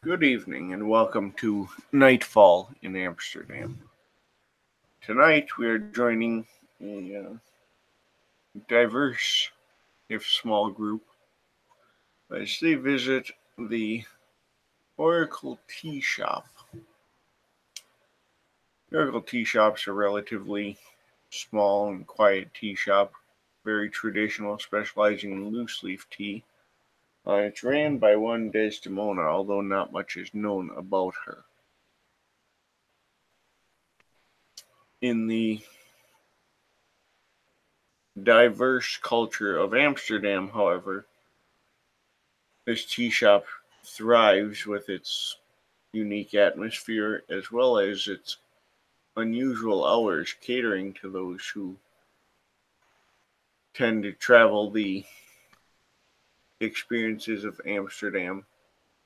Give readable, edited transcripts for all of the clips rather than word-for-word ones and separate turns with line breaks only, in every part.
Good evening and welcome to Nightfall in Amsterdam. Tonight we are joining a diverse, if small, group as they visit the Oracle Tea Shop. The Oracle Tea Shop's a relatively small and quiet tea shop, very traditional, specializing in loose leaf tea. It's ran by one Desdemona, although not much is known about her. In the diverse culture of Amsterdam, however, this tea shop thrives with its unique atmosphere as well as its unusual hours, catering to those who tend to travel the experiences of Amsterdam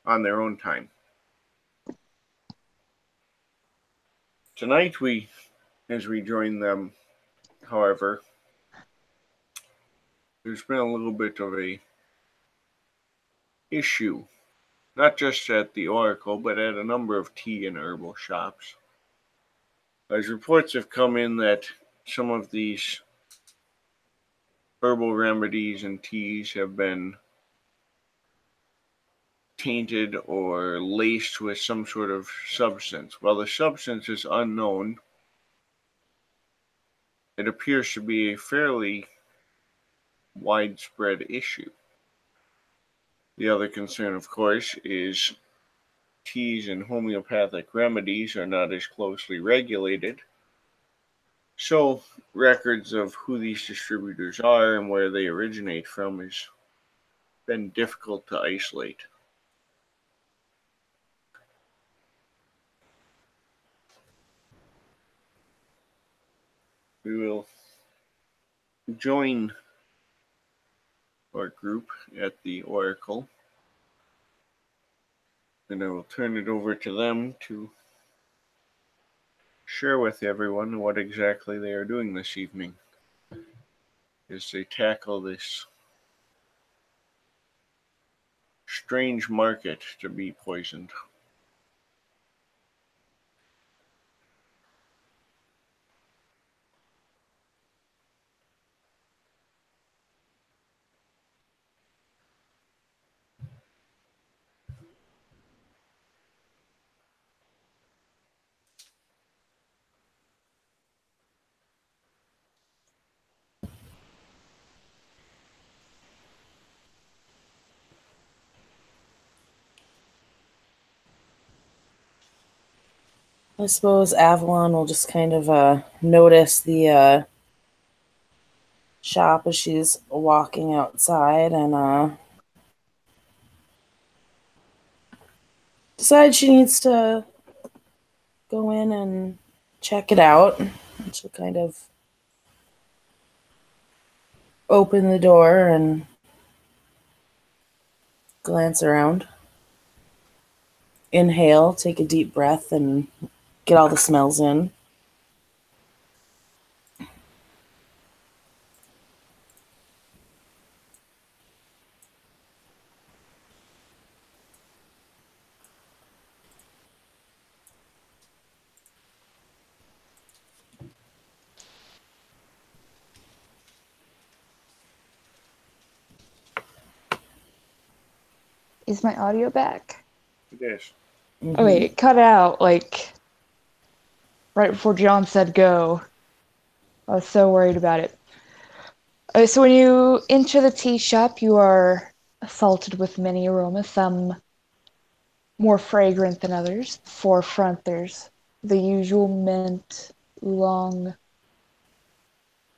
on their own time. Tonight, as we join them, however, there's been a little bit of a issue, not just at the Oracle, but at a number of tea and herbal shops. As reports have come in that some of these herbal remedies and teas have been tainted or laced with some sort of substance. While the substance is unknown, it appears to be a fairly widespread issue. The other concern, of course, is teas and homeopathic remedies are not as closely regulated. So, records of who these distributors are and where they originate from has been difficult to isolate. We will join our group at the Oracle, and I will turn it over to them to share with everyone what exactly they are doing this evening as they tackle this strange market to be poisoned.
I suppose Avalon will just kind of notice the shop as she's walking outside and decide she needs to go in and check it out. And she'll kind of open the door and glance around. Inhale, take a deep breath, and get all the smells in.
Is my audio back?
It is.
Mm-hmm.
Oh, wait, it cut out, like, right before John said go. I was so worried about it. So when you enter the tea shop, you are assaulted with many aromas, some more fragrant than others. Forefront, there's the usual mint, oolong,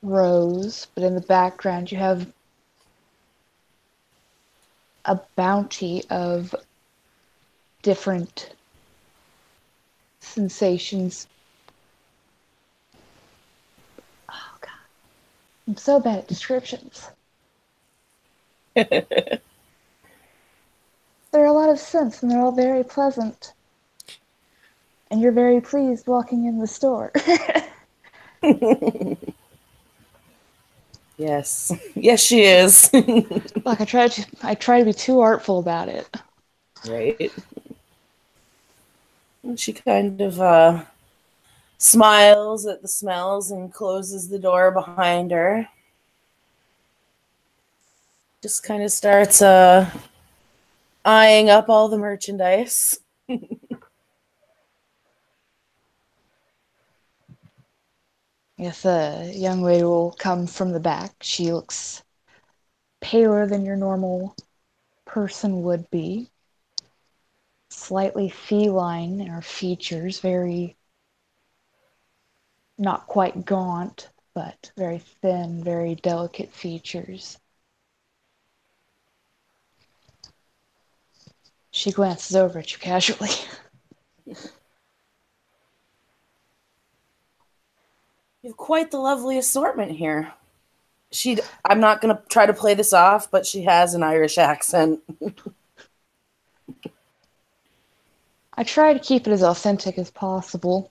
rose, but in the background you have a bounty of different sensations. Oh, God. I'm so bad at descriptions. There are a lot of scents, and they're all very pleasant. And you're very pleased walking in the store.
Yes. Yes, she is.
Like, I try to be too artful about it.
Right. And she kind of smiles at the smells and closes the door behind her. Just kind of starts eyeing up all the merchandise.
Yes, a young lady will come from the back. She looks paler than your normal person would be. Slightly feline in her features, very not quite gaunt, but very thin, very delicate features. She glances over at you casually.
You have quite the lovely assortment here. I'm not going to try to play this off, but she has an Irish accent.
I try to keep it as authentic as possible.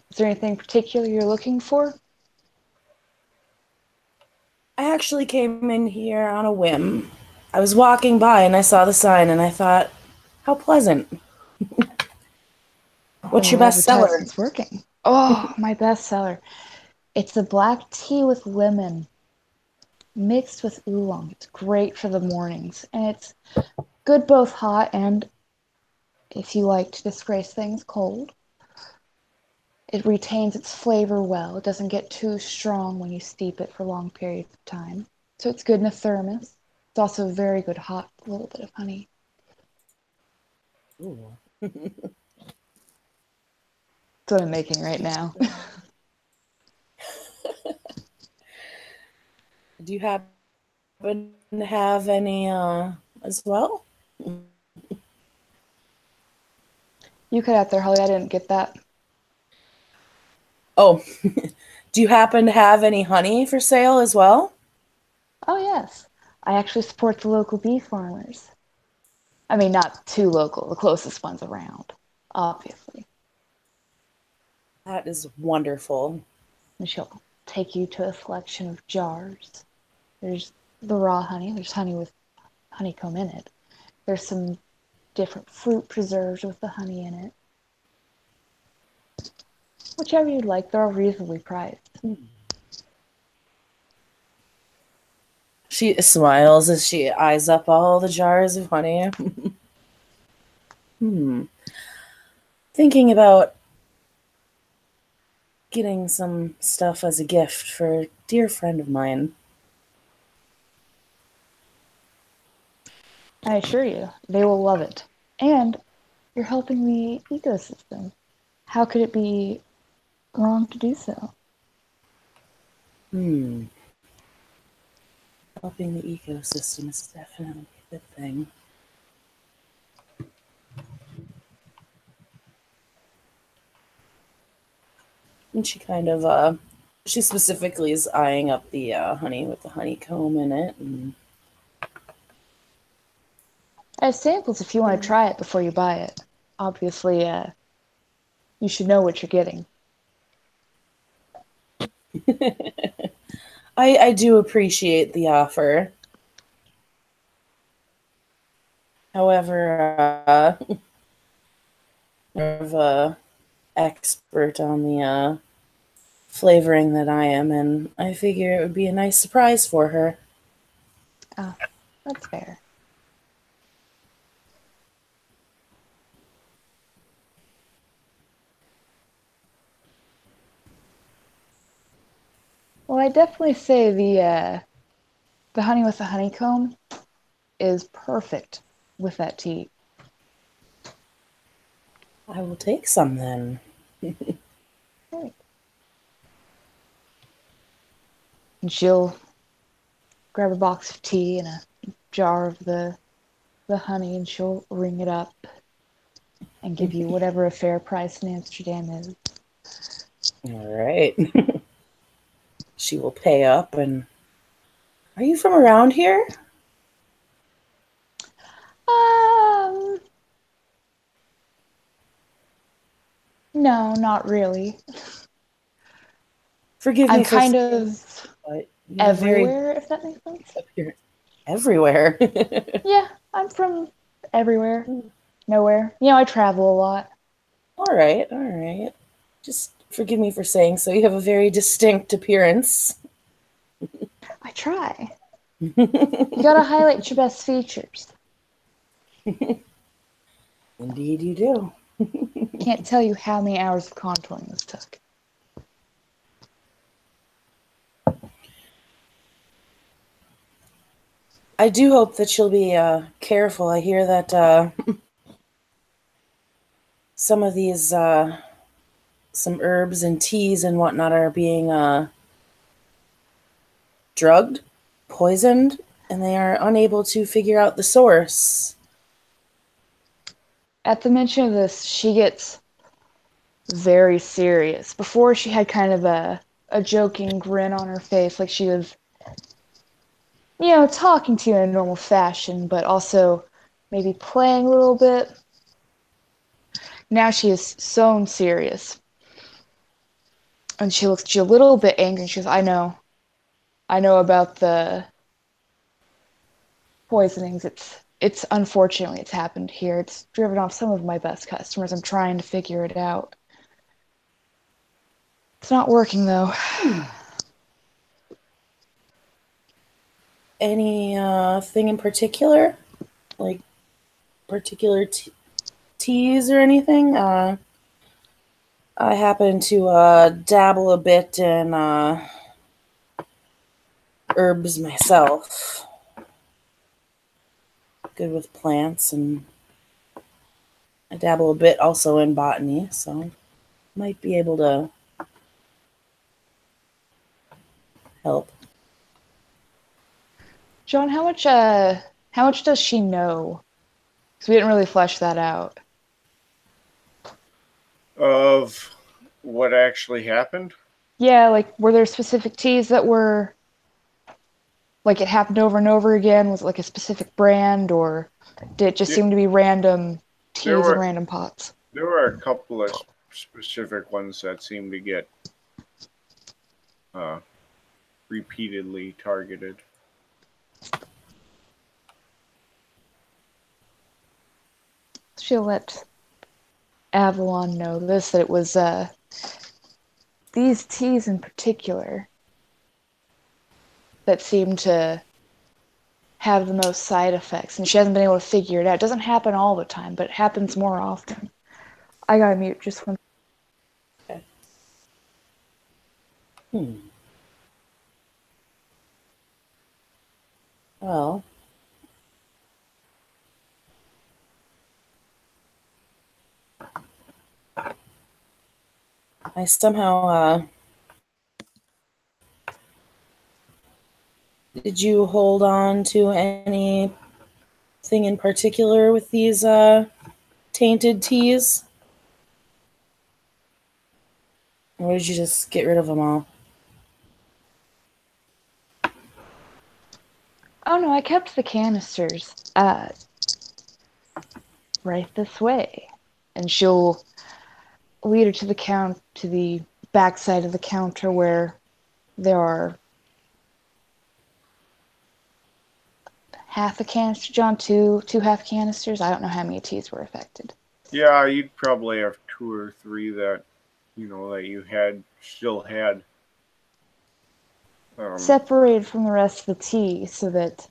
Is there anything particular you're looking for?
I actually came in here on a whim. I was walking by and I saw the sign and I thought, how pleasant. What's your best seller?
Advertisement's working. Oh, my best seller. It's a black tea with lemon mixed with oolong. It's great for the mornings, and it's good both hot and, if you like to disgrace things, cold. It retains its flavor well. It doesn't get too strong when you steep it for long periods of time. So it's good in a thermos. It's also very good hot, a little bit of honey.
Ooh.
That's what I'm making right now.
Do you happen to have any as well?
You cut out there, Holly. I didn't get that.
Oh, do you happen to have any honey for sale as well?
Oh, yes. I actually support the local bee farmers. I mean, not too local, the closest ones around, obviously.
That is wonderful.
And she'll take you to a selection of jars. There's the raw honey, there's honey with honeycomb in it. There's some different fruit preserves with the honey in it. Whichever you'd like, they're all reasonably priced.
She smiles as she eyes up all the jars of honey. Thinking about getting some stuff as a gift for a dear friend of mine.
I assure you, they will love it. And you're helping the ecosystem. How could it be wrong to do so?
Helping the ecosystem is definitely a good thing. And she kind of, she specifically is eyeing up the honey with the honeycomb in it. And
I have samples if you want to try it before you buy it. Obviously, you should know what you're getting.
I do appreciate the offer. However, more of a expert on the flavoring that I am, and I figure it would be a nice surprise for her.
Oh, that's fair. Well, I definitely say the honey with the honeycomb is perfect with that tea.
I will take some then.
Right. And she'll grab a box of tea and a jar of the honey, and she'll ring it up and give you whatever a fair price in Amsterdam is.
All right. She will pay up. And are you from around here?
No, not really.
Forgive me
I'm
for
kind
saying,
of
but you're
everywhere, if that makes sense.
you're everywhere.
Yeah, I'm from everywhere. Nowhere. I travel a lot.
All right. Just forgive me for saying so. You have a very distinct appearance.
I try. You gotta highlight your best features.
Indeed, you do.
Can't tell you how many hours of contouring this took.
I do hope that you'll be careful. I hear that some of these, some herbs and teas and whatnot are being drugged, poisoned, and they are unable to figure out the source.
At the mention of this, she gets very serious. Before, she had kind of a joking grin on her face, like she was, talking to you in a normal fashion, but also maybe playing a little bit. Now she is so serious. And she looks at you a little bit angry. She goes, I know about the poisonings. It's unfortunately it's happened here. It's driven off some of my best customers. I'm trying to figure it out. It's not working though.
Any thing in particular? Like particular teas or anything? I happen to dabble a bit in herbs myself. Good with plants, and I dabble a bit also in botany, so might be able to help.
John, how much does she know? Because we didn't really flesh that out.
Of what actually happened?
Yeah, like were there specific teas that were like it happened over and over again? Was it like a specific brand, or did it just
Yeah,
seem to be random
there
teas and
were
random pots?
there were a couple of specific ones that seemed to get uh, repeatedly targeted.
She'll let Avalon know this, that it was these teas in particular that seem to have the most side effects, and she hasn't been able to figure it out. It doesn't happen all the time, but it happens more often. I gotta mute just one.
Okay. Well, I somehow did you hold on to anything in particular with these tainted teas? Or did you just get rid of them all?
Oh no, I kept the canisters right this way. And she'll lead her to the back side of the counter where there are half a canister, John, two half canisters. I don't know how many teas were affected.
Yeah, you'd probably have two or three that that you had still had.
Separated from the rest of the tea so that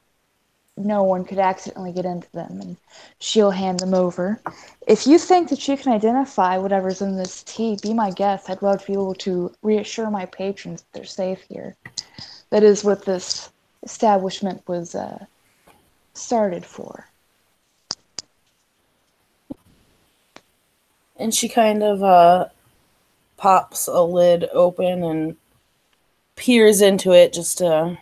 no one could accidentally get into them, and she'll hand them over. If you think that you can identify whatever's in this tea, be my guest. I'd love to be able to reassure my patrons that they're safe here. That is what this establishment was started for.
And she kind of pops a lid open and peers into it just to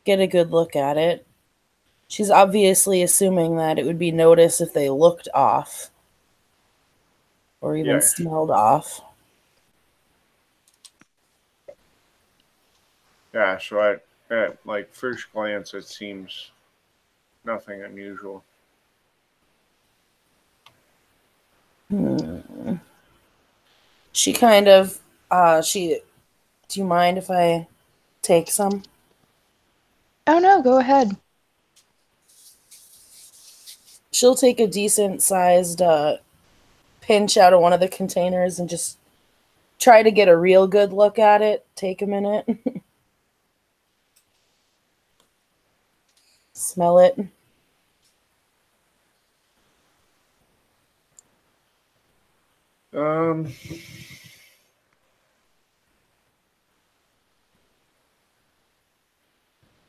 get a good look at it. She's obviously assuming that it would be noticed if they looked off or even
Yeah,
smelled off.
yeah. So at like first glance, it seems nothing unusual.
She kind of, do you mind if I take some?
Oh no, go ahead.
she'll take a decent sized pinch out of one of the containers and just try to get a real good look at it. Take a minute. Smell it.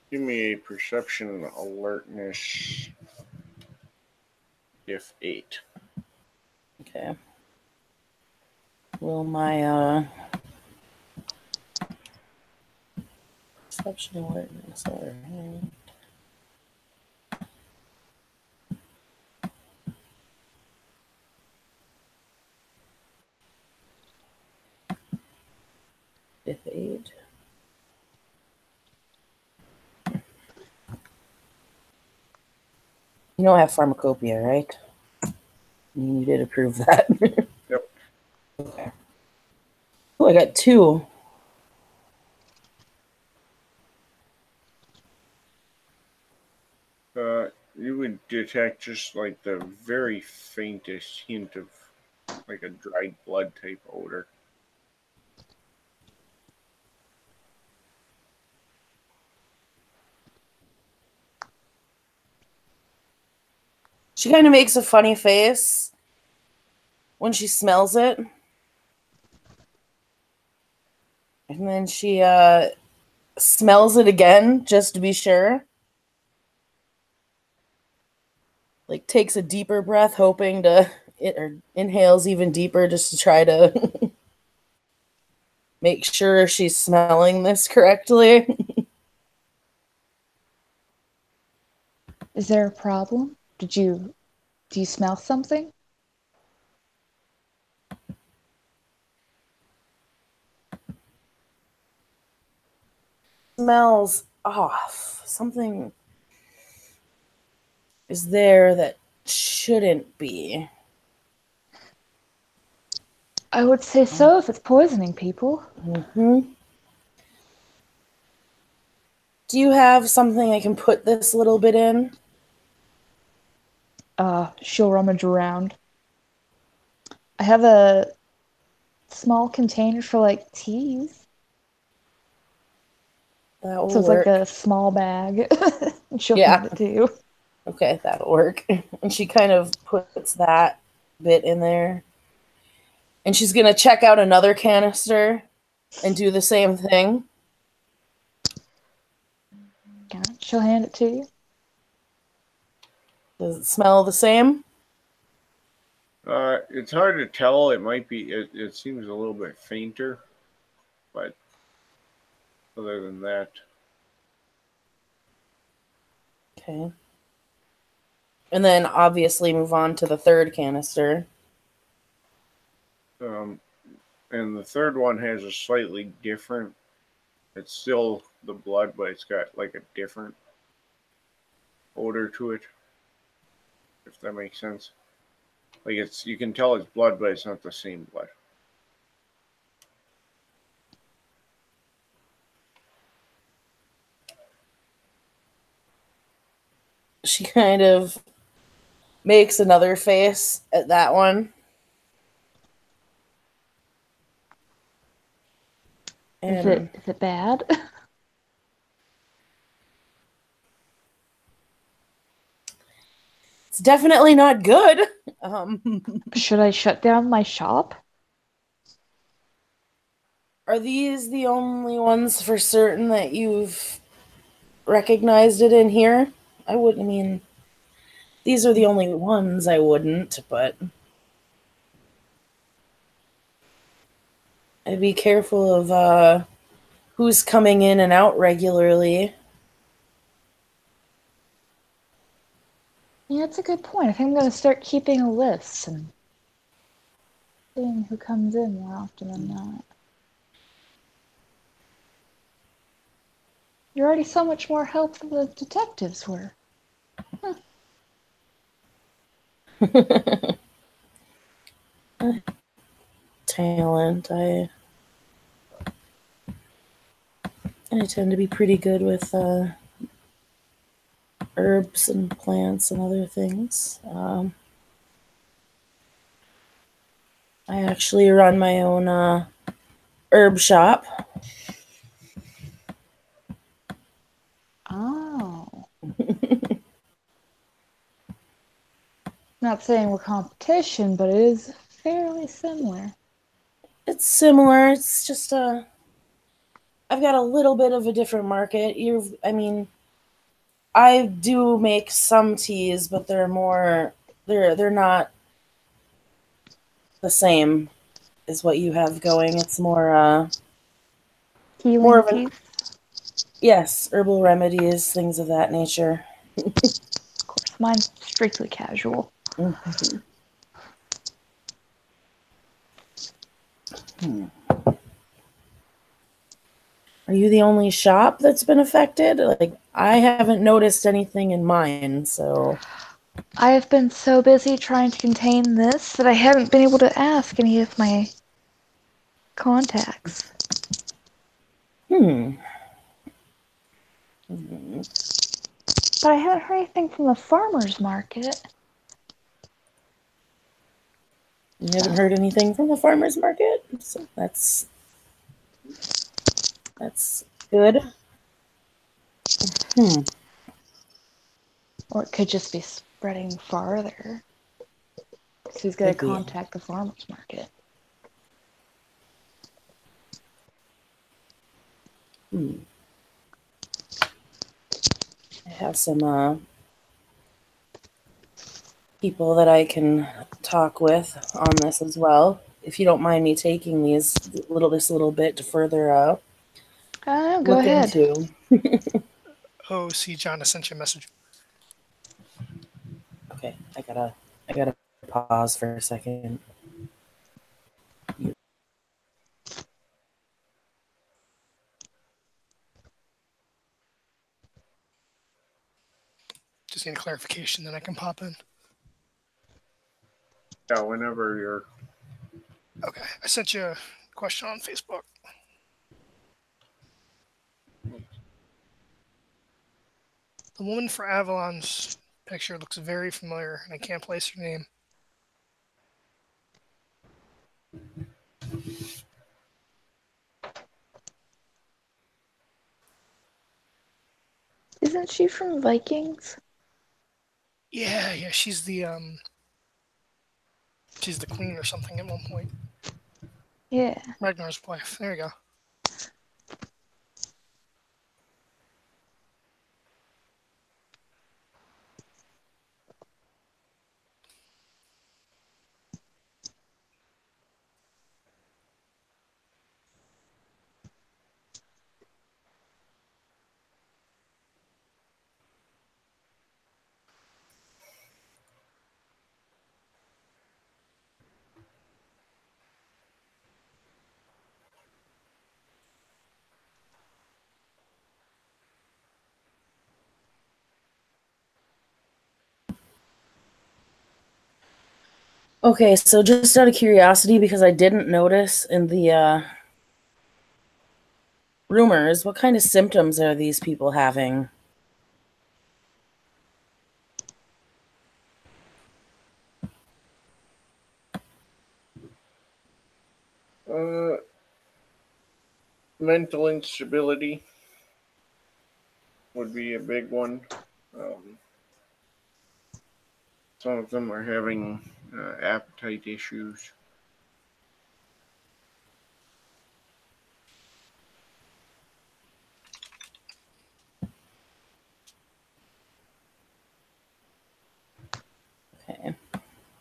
Give me a perception and alertness. If 8.
Okay. Will my perception alertness or if 8. You know I have pharmacopoeia, right? You did approve that.
Yep.
Okay. Oh, I got 2.
You would detect just like the very faintest hint of like a dried blood type odor.
She kind of makes a funny face when she smells it. And then she smells it again just to be sure. Like takes a deeper breath, hoping to or inhales even deeper just to try to make sure she's smelling this correctly.
Is there a problem? Do you smell something?
Smells off. Something is there that shouldn't be.
I would say so if it's poisoning people.
Mm-hmm. Do you have something I can put this little bit in?
She'll rummage around. I have a small container for like teas.
That will
So it's
work.
like a small bag. She'll
Yeah.
hand it to you.
Okay, that'll work. And she kind of puts that bit in there. And she's going to check out another canister and do the same thing.
Yeah, she'll hand it to you.
Does it smell the same?
It's hard to tell. It might be. It seems a little bit fainter, but other than that,
Okay. And then obviously move on to the third canister.
and the third one has a slightly different. It's still the blood, but it's got like a different odor to it. If that makes sense. Like you can tell it's blood, but it's not the same blood.
She kind of makes another face at that one.
Is
And
it bad?
it's definitely not good.
Should I shut down my shop?
Are these the only ones for certain that you've recognized it in here? I wouldn't. I mean, these are the only ones I wouldn't, but I'd be careful of who's coming in and out regularly.
Yeah, that's a good point. I think I'm going to start keeping a list and seeing who comes in more often than not. You're already so much more help than the detectives were.
Talent. I tend to be pretty good with herbs and plants and other things. I actually run my own herb shop.
Oh. Not saying we're competition, but it is fairly similar.
It's similar. It's just I've got a little bit of a different market. I do make some teas, but they're not the same as what you have going. It's more
Healing
of an,
teas?
yes, herbal remedies, things of that nature.
Of course, mine's strictly casual.
Are you the only shop that's been affected? Like, I haven't noticed anything in mine, so.
I have been so busy trying to contain this that I haven't been able to ask any of my contacts.
Hmm.
But I haven't heard anything from the farmer's market.
You haven't heard anything from the farmer's market? So that's good.
Or it could just be spreading farther. So he's going to
Could be.
contact the farmer's market.
I have some people that I can talk with on this as well. If you don't mind me taking this little bit to further
Go
look
ahead.
into.
Oh, see, John, I sent you a message.
Okay, I gotta pause for a second.
Just need a clarification, then I can pop in.
Yeah, whenever you're.
Okay, I sent you a question on Facebook. The woman for Avalon's picture looks very familiar, and I can't place her name.
Isn't she from Vikings?
Yeah, she's the queen or something at one point.
Yeah.
Ragnar's wife. There you go.
Okay, so just out of curiosity, because I didn't notice in the rumors, what kind of symptoms are these people having?
Mental instability would be a big one. Some of them are having appetite issues.
Okay.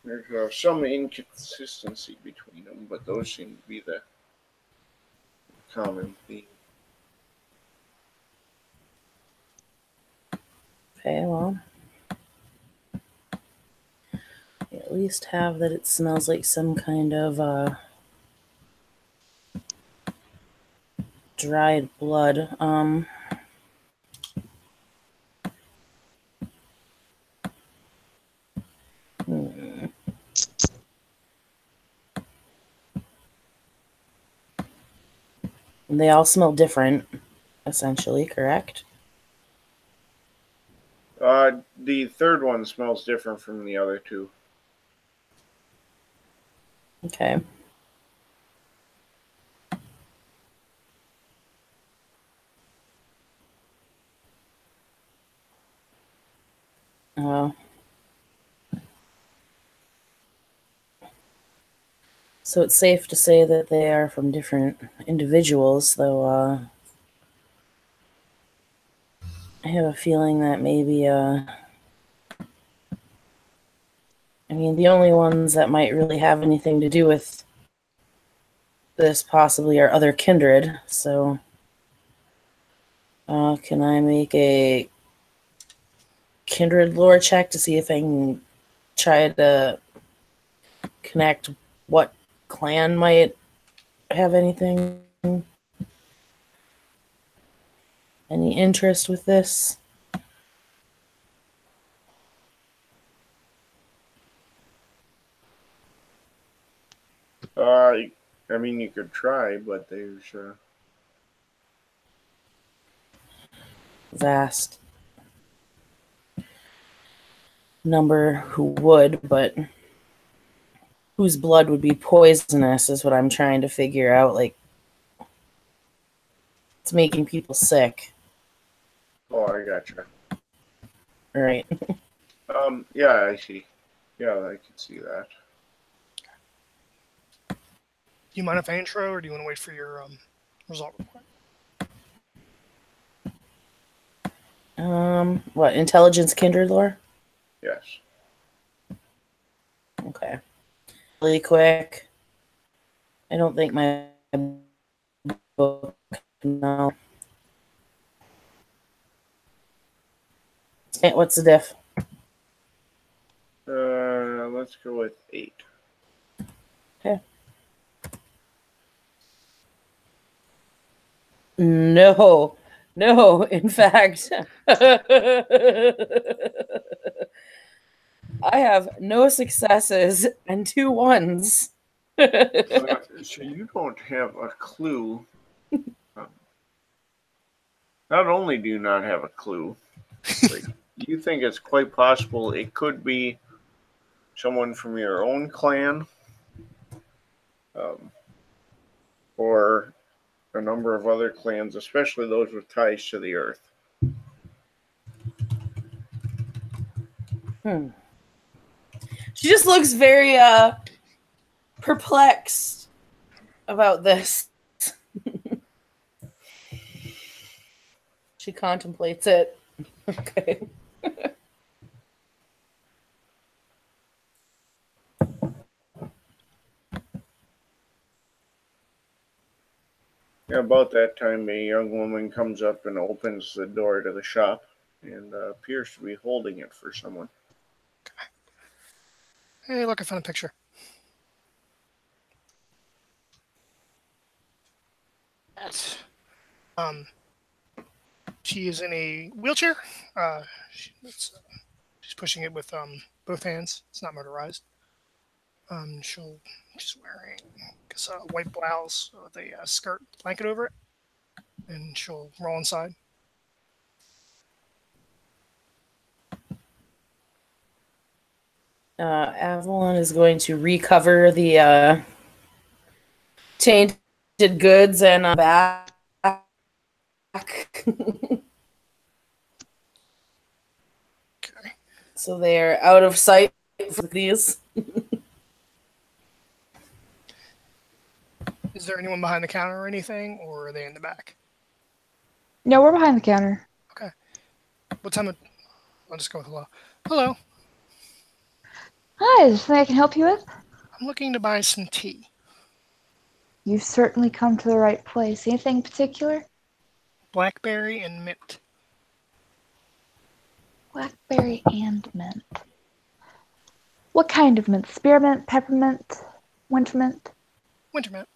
There's some inconsistency between them, but those seem to be the common theme.
Okay, well, at least have that it smells like some kind of dried blood. They all smell different, essentially, correct?
The third one smells different from the other two.
Okay. Uh, so it's safe to say that they are from different individuals, though I have a feeling that maybe, I mean, the only ones that might really have anything to do with this possibly are other kindred, so can I make a kindred lore check to see if I can try to connect what clan might have anything, any interest with this?
I mean, you could try, but there's
Vast number who would, but whose blood would be poisonous is what I'm trying to figure out. Like, it's making people sick.
Oh, I gotcha.
Right.
Yeah, I see. Yeah, I can see that.
Do you mind if I intro, or do you want to wait for your result report?
What, intelligence kindred lore?
Yes.
Okay. Really quick. I don't think my book, no. What's the diff?
Let's go with 8.
Okay. No. No, in fact. I have no successes and 2 ones.
So you don't have a clue. Not only do you not have a clue, but you think it's quite possible it could be someone from your own clan, um, or a number of other clans, especially those with ties to the earth.
She just looks very perplexed about this. She contemplates it. Okay.
About that time, a young woman comes up and opens the door to the shop and appears to be holding it for someone.
Hey, look, I found a picture. She is in a wheelchair. She's pushing it with both hands. It's not motorized. She's wearing a white blouse with a skirt blanket over it, and she'll roll inside.
Avalon is going to recover the tainted goods and back.
Okay.
So they are out of sight for these.
Is there anyone behind the counter or anything, or are they in the back?
No, we're behind the counter.
Okay. What time? I'll just go with hello. Hello.
Hi, is there something I can help you with?
I'm looking to buy some tea.
You've certainly come to the right place. Anything in particular?
Blackberry and mint.
Blackberry and mint. What kind of mint? Spearmint, peppermint, wintermint?
Winter mint.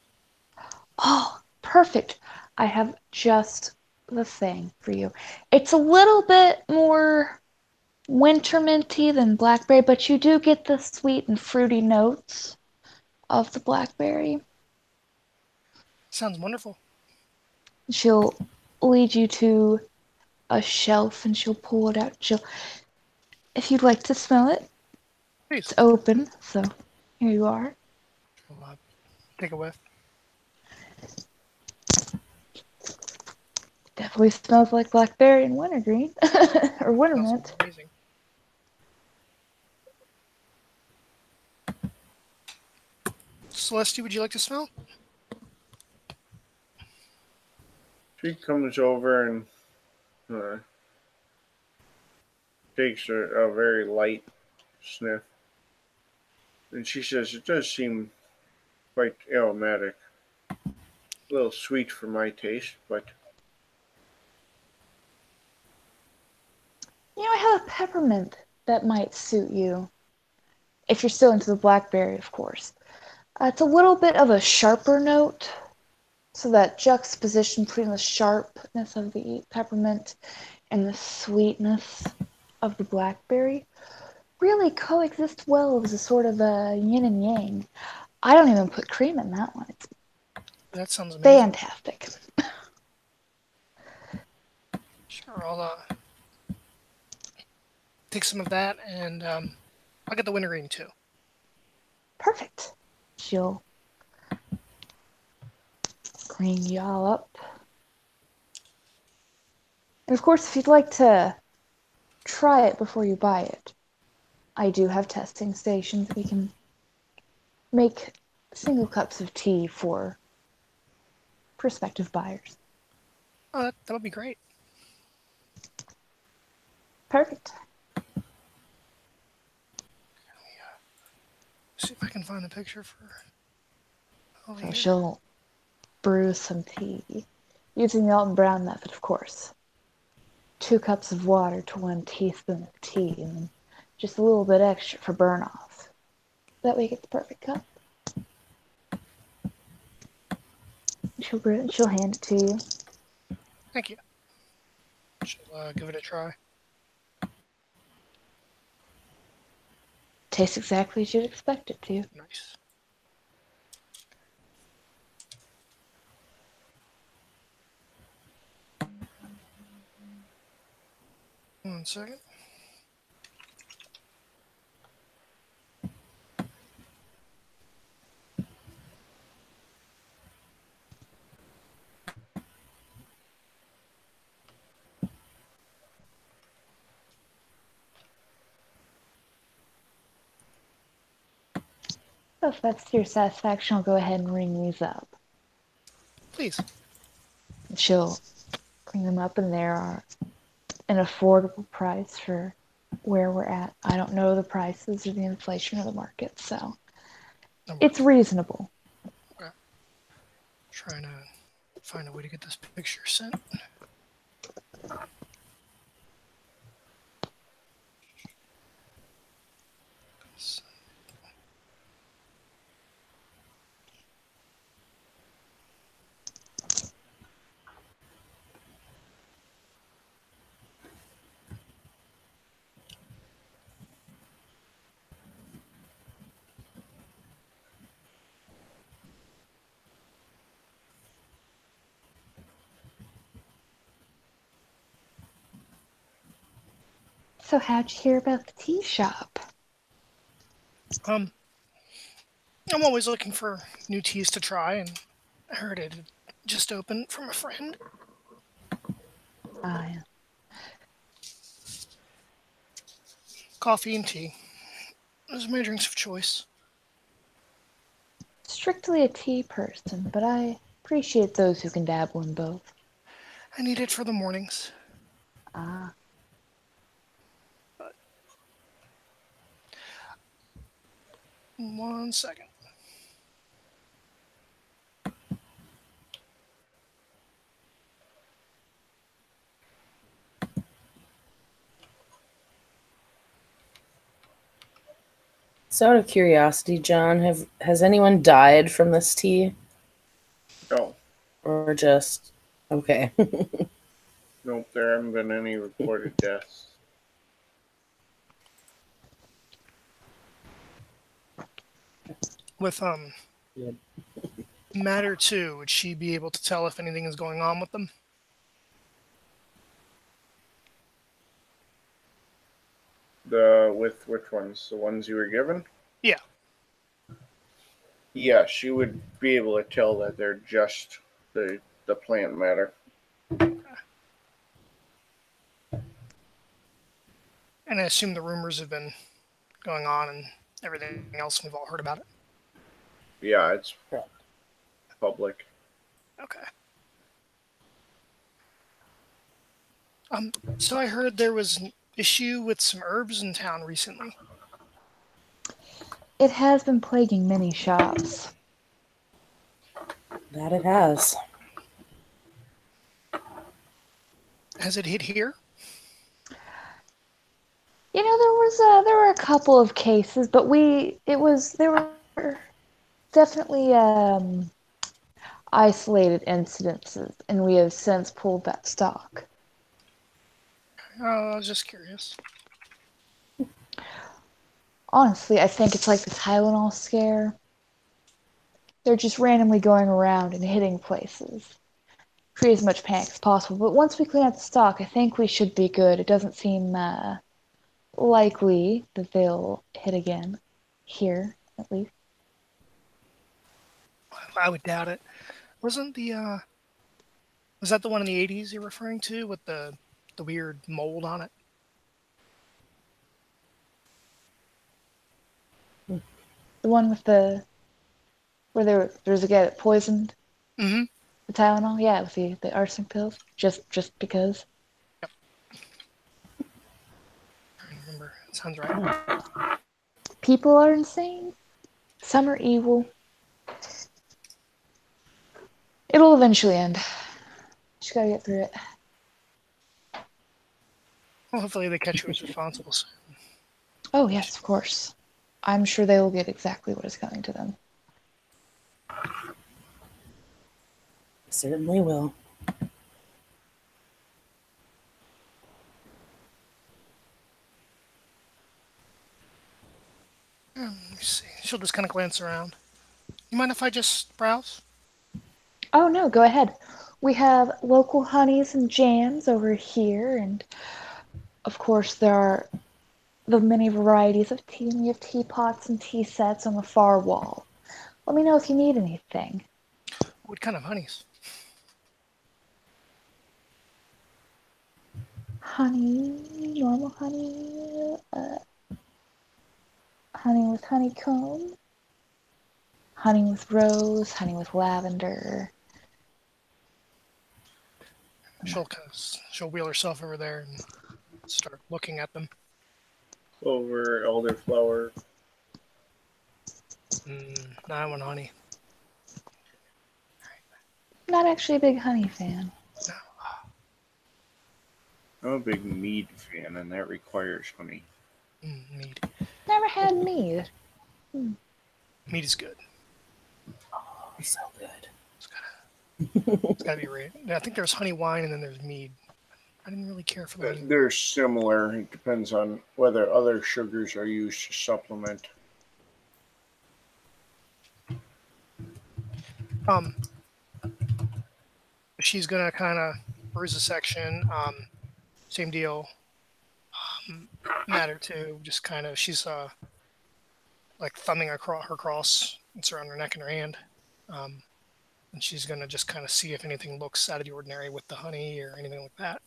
Oh, perfect. I have just the thing for you. It's a little bit more winter minty than blackberry, but you do get the sweet and fruity notes of the blackberry.
Sounds wonderful.
She'll lead you to a shelf and she'll pull it out. If you'd like to smell it,
Please.
it's open, so here you are.
I'll take a whiff.
Definitely smells like blackberry and wintergreen, or wintermint.
Smells amazing. Celeste, would you like to smell?
She comes over and takes a very light sniff. And she says, it does seem quite aromatic. A little sweet for my taste, but
I have a peppermint that might suit you. If you're still into the blackberry, of course. It's a little bit of a sharper note, so that juxtaposition between the sharpness of the peppermint and the sweetness of the blackberry really coexists well as a sort of a yin and yang. I don't even put cream in that one. It's
That sounds amazing.
fantastic.
Sure, I'll take some of that, and I'll get the wintergreen too.
Perfect. She'll green y'all up. And of course, if you'd like to try it before you buy it, I do have testing stations. We can make single cups of tea for prospective buyers.
Oh, that would be great.
Perfect.
See if I can find the picture for over
So
here.
she'll brew some tea using the Alton Brown method, of course. 2 cups of water to 1 teaspoon of tea, and then just a little bit extra for burn off. That way you get the perfect cup. She'll brew it and she'll hand it to you.
Thank you. She'll give it a try.
Tastes exactly as you'd expect it to.
Nice. One second.
So if that's to your satisfaction, I'll go ahead and ring these up.
Please.
And she'll bring them up, and they are an affordable price for where we're at. I don't know the prices or the inflation of the market, so it's reasonable.
Okay. Trying to find a way to get this picture sent.
So how'd you hear about the tea shop?
I'm always looking for new teas to try, and I heard it had just opened from a friend.
Yeah.
Coffee and tea. Those are my drinks of choice.
Strictly a tea person, but I appreciate those who can dabble in both.
I need it for the mornings.
Ah.
One second.
So out of curiosity, John, has anyone died from this tea?
no.
Or just okay.
Nope, there haven't been any reported deaths.
With
Good.
Matter 2, would she be able to tell if anything is going on with them?
With which ones? The ones you were given?
Yeah.
Yes, you would be able to tell that they're just the plant matter.
And I assume the rumors have been going on and everything else, and we've all heard about it.
Yeah, it's
Correct.
public.
Okay. So I heard there was an issue with some herbs in town recently.
It has been plaguing many shops.
That it has.
Has it hit here?
You know, there were a couple of cases, but there were definitely isolated incidences, and we have since pulled that stock.
Oh, I was just curious.
Honestly, I think it's like the Tylenol scare. They're just randomly going around and hitting places. Create as much panic as possible. But once we clean out the stock, I think we should be good. It doesn't seem likely that they'll hit again. Here, at least.
I would doubt it. Wasn't the was that the one in the 80s you're referring to with the weird mold on it?
The one with where there's a guy that poisoned
Mm-hmm.
the Tylenol. Yeah, with the arsenic pills. Just because.
Yep. I remember. That sounds right.
People are insane. Some are evil. It'll eventually end. Just gotta get through it.
Well, hopefully they catch you as responsible soon.
Oh, yes, of course. I'm sure they will get exactly what is coming to them.
Certainly will.
Let me see. She'll just kind of glance around. You mind if I just browse?
Oh, no, go ahead. We have local honeys and jams over here, and of course, there are the many varieties of tea, and we have teapots and tea sets on the far wall. Let me know if you need anything.
What kind of honeys?
Honey, normal honey, honey with honeycomb, honey with rose, honey with lavender.
She'll wheel herself over there and start looking at them.
Clover, elderflower.
No, I want honey.
Not actually a big honey fan.
No.
I'm a big mead fan, and that requires honey.
Mead.
Never had mead.
Mead is good.
Oh, so good.
It's gotta be right. I think there's honey wine and then there's mead. I didn't really care for the honey.
They're similar. It depends on whether other sugars are used to supplement.
She's gonna kind of peruse a section. Same deal. Matter too. Just kind of she's like thumbing across her cross. It's around her neck and her hand. And she's gonna just kind of see if anything looks out of the ordinary with the honey or anything like that.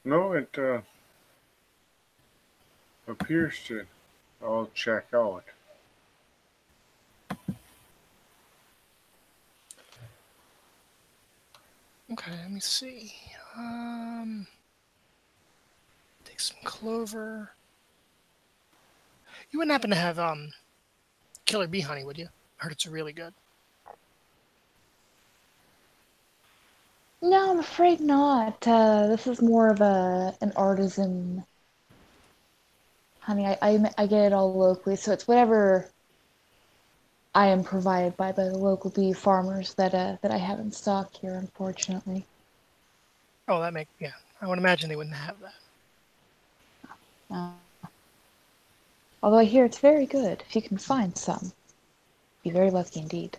No, it appears to all check out.
Okay, let me see. Take some clover. You wouldn't happen to have killer bee honey, would you? I heard it's really good.
No, I'm afraid not. This is more of an artisan honey. I get it all locally, so it's whatever I am provided by the local bee farmers that I have in stock here, unfortunately.
Oh, yeah. I would imagine they wouldn't have that.
Although I hear it's very good. If you can find some, be very lucky indeed.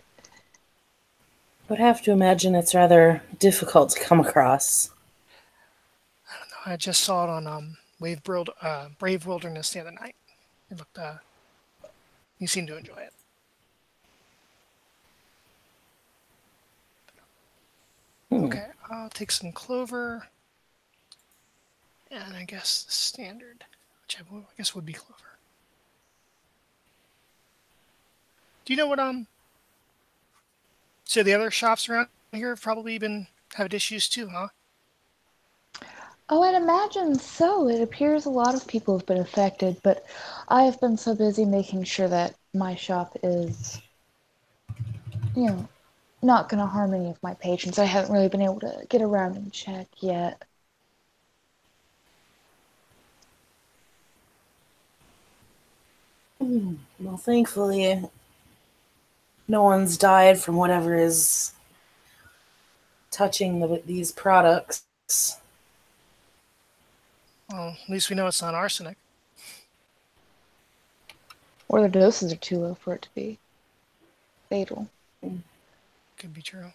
Would have to imagine it's rather difficult to come across.
I don't know. I just saw it on Brave Wilderness the other night. It looked. You seemed to enjoy it. Okay, I'll take some clover, and I guess the standard, which I guess would be clover. Do you know what So the other shops around here have probably been having issues too, huh?
Oh, I'd imagine so. It appears a lot of people have been affected, but I have been so busy making sure that my shop is, not going to harm any of my patrons. I haven't really been able to get around and check yet.
Well, thankfully, no one's died from whatever is touching these products.
Well, at least we know it's not arsenic.
Or the doses are too low for it to be fatal.
Could be true.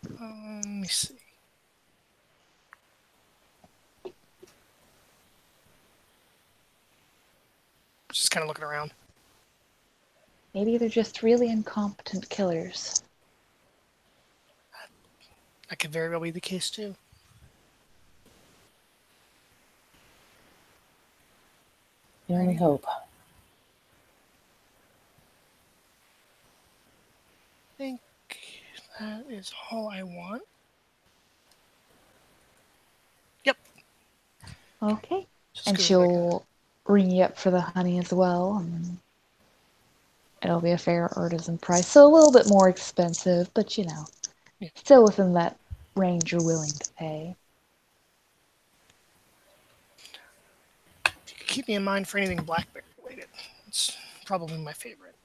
Let me see. Just kind of looking around.
Maybe they're just really incompetent killers.
That could very well be the case too.
The only hope.
I think that is all I want. Yep.
Okay.
Just
And
go
she'll ring you up for the honey as well. And it'll be a fair artisan price. So a little bit more expensive, but
Yeah.
still within that range you're willing to pay.
If you could keep me in mind for anything blackberry related, it's probably my favorite.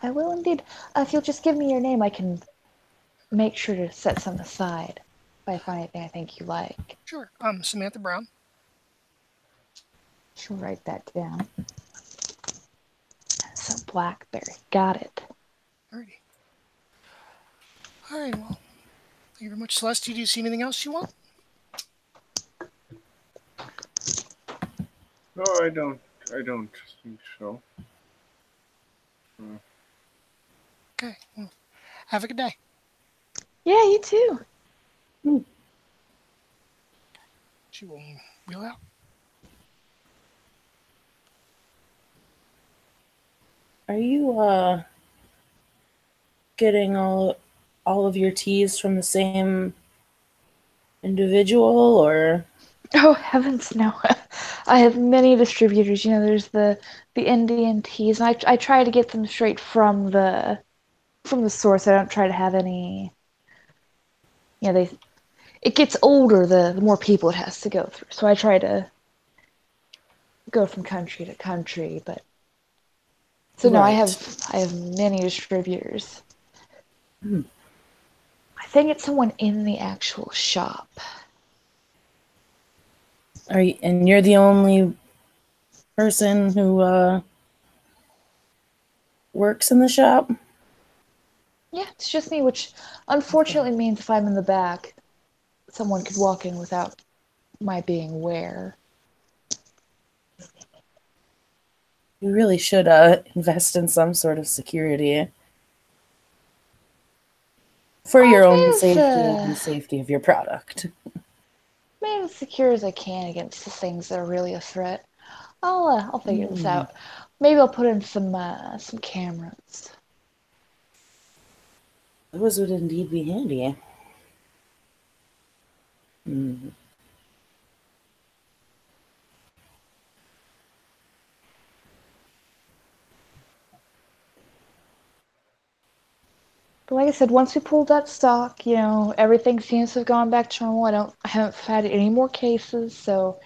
I will indeed. If you'll just give me your name, I can make sure to set some aside if I find anything I think you like.
Sure. Samantha Brown.
She'll write that down. So blackberry. Got it.
Alrighty. Alright, well, thank you very much. Celeste, do you see anything else you want?
No, I don't think so.
Okay, well, have a good day.
Yeah, you too.
She will wheel out.
Are you getting all of your teas from the same individual, or?
Oh heavens, no! I have many distributors. There's the Indian teas, and I try to get them straight from the source. I don't try to have any. It gets older the more people it has to go through. So I try to go from country to country, but so no, I have many distributors. I think it's someone in the actual shop.
And you're the only person who works in the shop?
Yeah, it's just me, which unfortunately means if I'm in the back, someone could walk in without my being aware.
You really should invest in some sort of security for your own safety and the safety of your product.
Made as secure as I can against the things that are really a threat. I'll figure this out. Maybe I'll put in some cameras.
Those would indeed be handy.
But like I said, once we pulled that stock, everything seems to have gone back to normal. I haven't had any more cases, so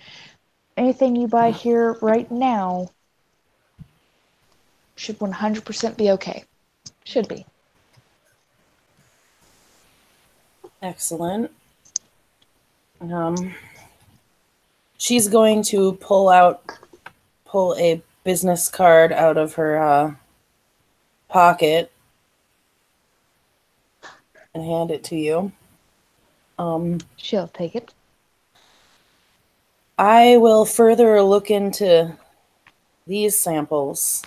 anything you buy here right now should 100% be okay. Should be.
Excellent. She's going to pull a business card out of her pocket and hand it to you.
She'll take it.
I will further look into these samples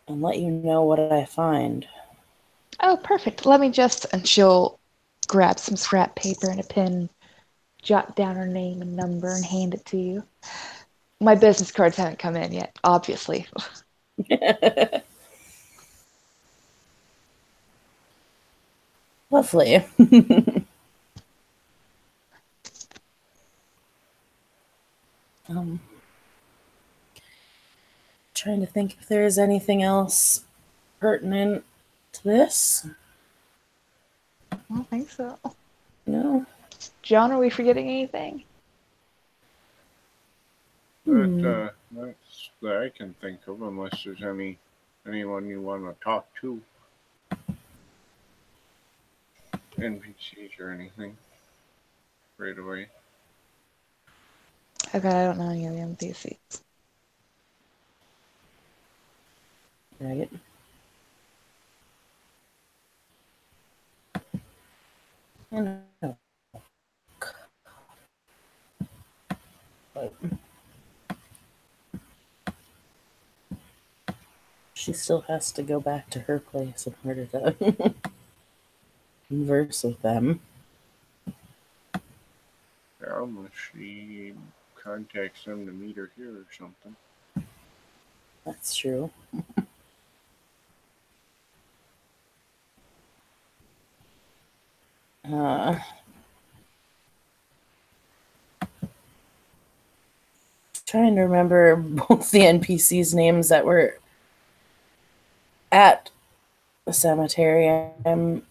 and let you know what I find.
Oh, perfect. Let me just... And she'll grab some scrap paper and a pen, jot down her name and number, and hand it to you. My business cards haven't come in yet, obviously.
Lovely. Trying to think if there is anything else pertinent to this.
I don't think so.
No.
John, are we forgetting anything?
That's that I can think of, unless there's anyone you want to talk to. NPCs or anything right away.
Okay, I don't know any of the NPCs.
Right. And but she still has to go back to her place in order to converse with them.
Yeah, unless she contacts them to meet her here or something.
That's true. Trying to remember both the NPCs' names that were at the cemetery. I'm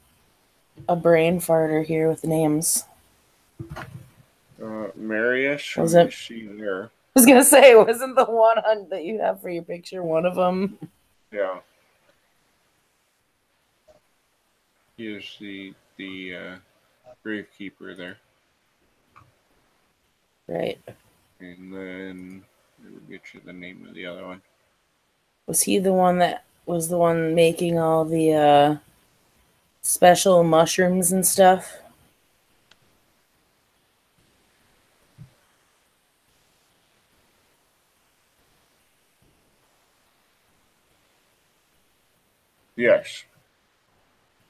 a brain farter here with names.
Marius,
Was
who you
it?
see there.
I was gonna say, wasn't the one that you have for your picture one of them?
Yeah. He is the gravekeeper there.
Right.
And then it will get you the name of the other one.
Was he the one that was the one making all the special mushrooms and stuff?
Yes.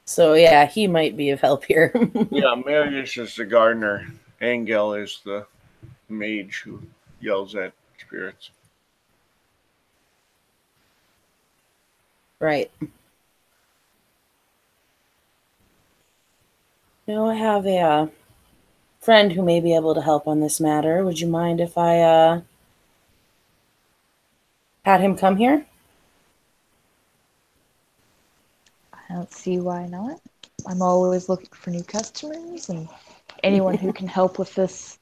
So yeah, he might be of help here.
Yeah, Marius is the gardener. Angel is the mage who yells at spirits.
Right. Now I have a friend who may be able to help on this matter. Would you mind if I had him come here?
I don't see why not. I'm always looking for new customers, and anyone who can help with this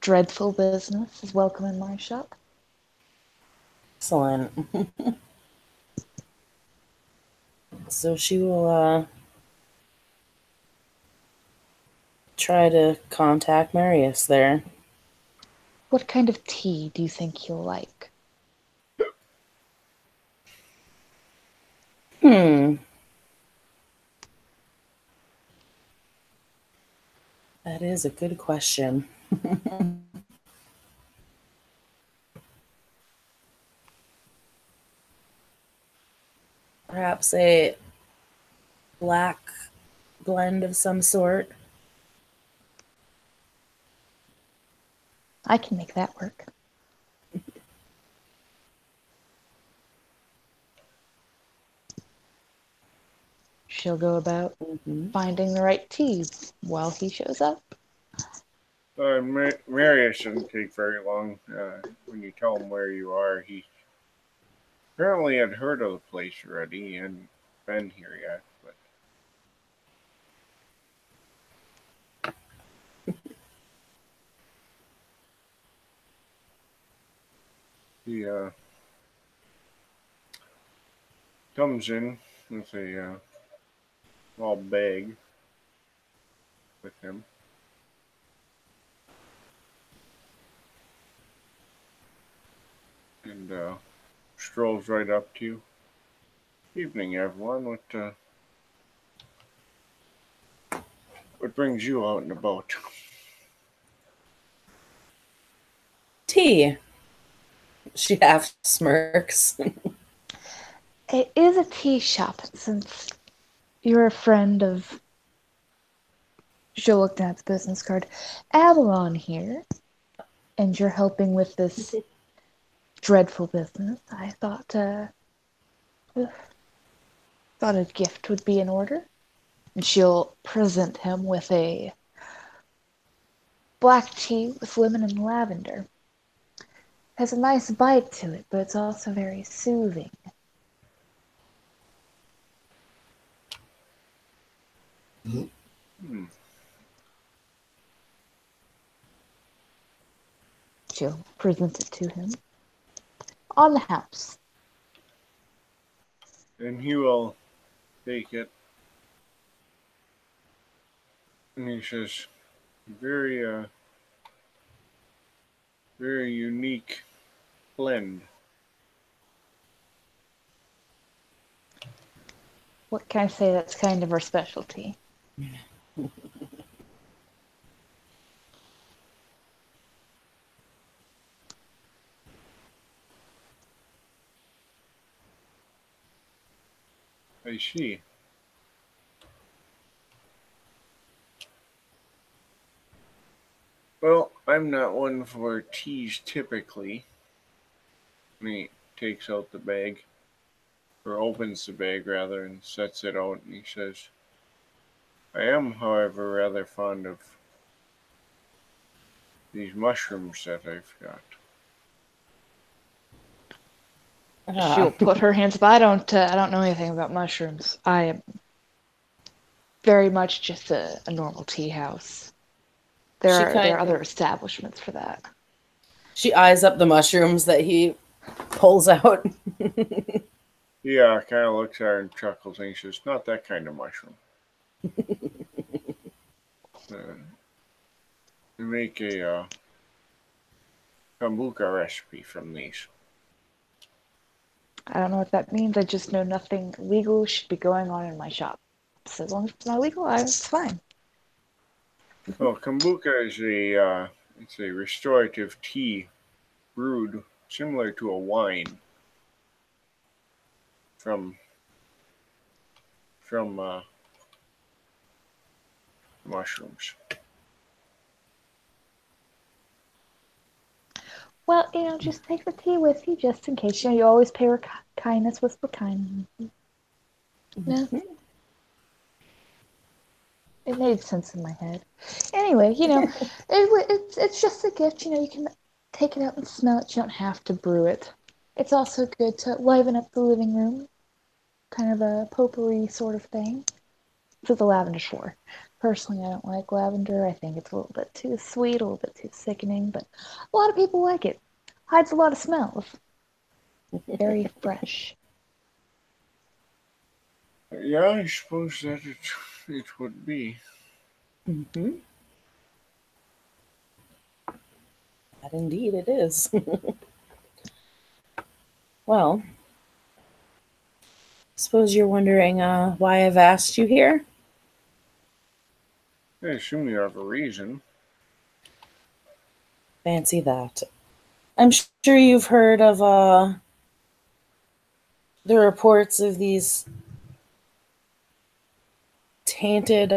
dreadful business is welcome in my shop.
Excellent. So she will try to contact Marius there.
What kind of tea do you think he'll like?
That is a good question. Perhaps a black blend of some sort.
I can make that work. She'll go about finding the right tea while he shows up.
Marius shouldn't take very long. When you tell him where you are, he apparently had heard of the place already and been here yet. But he comes in with a small bag with him. And strolls right up to you. Evening, everyone. What What brings you out and about?
Tea. She half smirks.
It is a tea shop, since you're a friend of. She looked at the business card. Avalon here, and you're helping with this dreadful business. I thought a gift would be in order. And she'll present him with a black tea with lemon and lavender. Has a nice bite to it, but it's also very soothing.
Hmm.
She'll present it to him. On the house.
And he will take it. And he says, very, very unique blend.
What can I say that's kind of her specialty?
I see. Well, I'm not one for teas typically. And he takes out the bag, or opens the bag rather, and sets it out, and he says, I am, however, rather fond of these mushrooms that I've got.
She'll put her hands up. I don't know anything about mushrooms. I am very much just a normal tea house. There are other establishments for that.
She eyes up the mushrooms that he pulls out.
Yeah, kind of looks at her and chuckles, and he says, not that kind of mushroom. We make a kombucha recipe from these.
I don't know what that means. I just know nothing legal should be going on in my shop. So as long as it's not illegal, it's fine.
Well, kombucha is it's a restorative tea brewed similar to a wine from mushrooms.
Well, just take the tea with you just in case. You always pay her kindness with kindness. Yeah. It made sense in my head. Anyway, it's just a gift. You can take it out and smell it. You don't have to brew it. It's also good to liven up the living room. Kind of a potpourri sort of thing. That's what the lavender's for. Personally, I don't like lavender. I think it's a little bit too sweet, a little bit too sickening, but a lot of people like it. Hides a lot of smells. Very fresh.
Yeah, I suppose that it would be.
Mm-hmm. That indeed it is. Well, suppose you're wondering why I've asked you here?
I assume you have a reason.
Fancy that. I'm sure you've heard of the reports of these tainted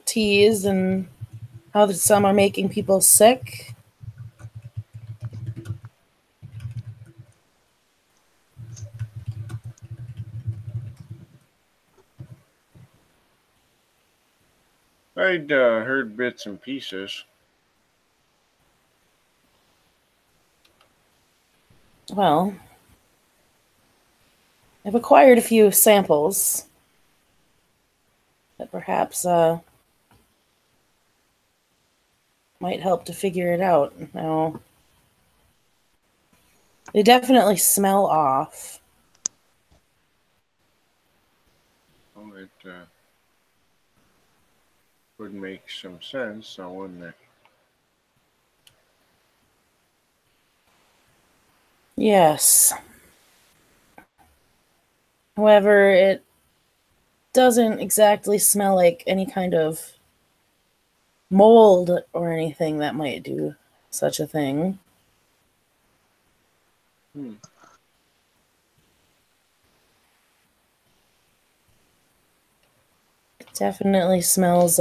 teas and how some are making people sick.
I'd heard bits and pieces.
Well, I've acquired a few samples that perhaps might help to figure it out. Now, they definitely smell off.
Well, it would make some sense, now wouldn't it?
Yes. However, it doesn't exactly smell like any kind of mold or anything that might do such a thing. Definitely smells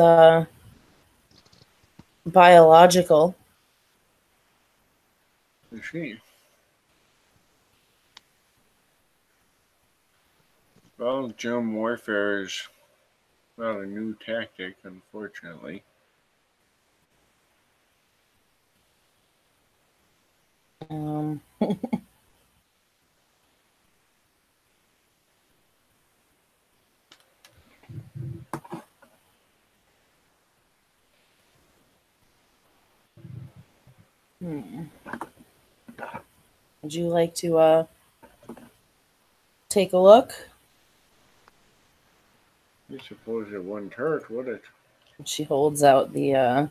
biological.
I see. Well, germ warfare is not a new tactic, unfortunately.
Um, Would you like to take a look?
I suppose it wouldn't hurt, would it?
She holds out the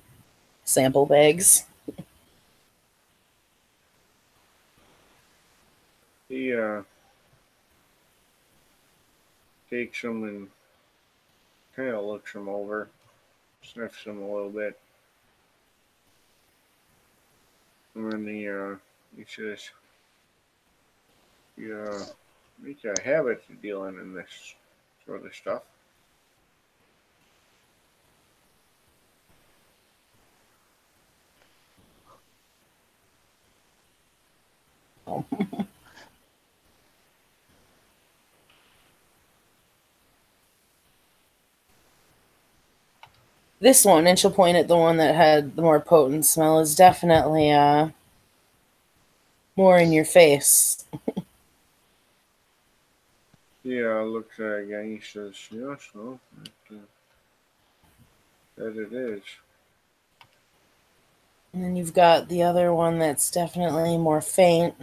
sample bags.
He takes them and kind of looks them over, sniffs them a little bit, and then he says, "You make a habit of dealing in this sort of stuff."
Oh. This one, and she'll point at the one that had the more potent smell, is definitely more in your face.
Looks at it again. He says, "Yes, well, that it is."
And then you've got the other one that's definitely more faint.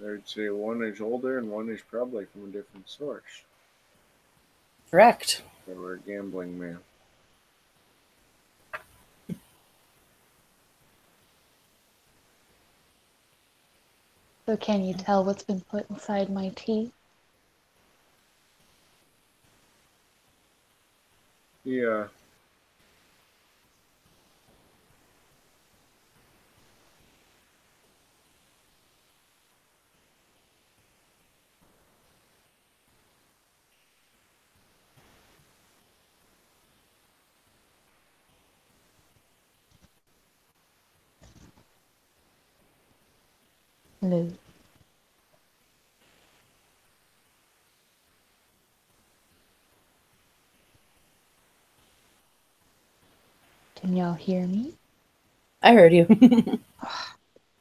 I'd say one is older and one is probably from a different source.
Correct.
They were a gambling man.
So can you tell what's been put inside my tea?
Yeah.
No. Can y'all hear me?
I heard you.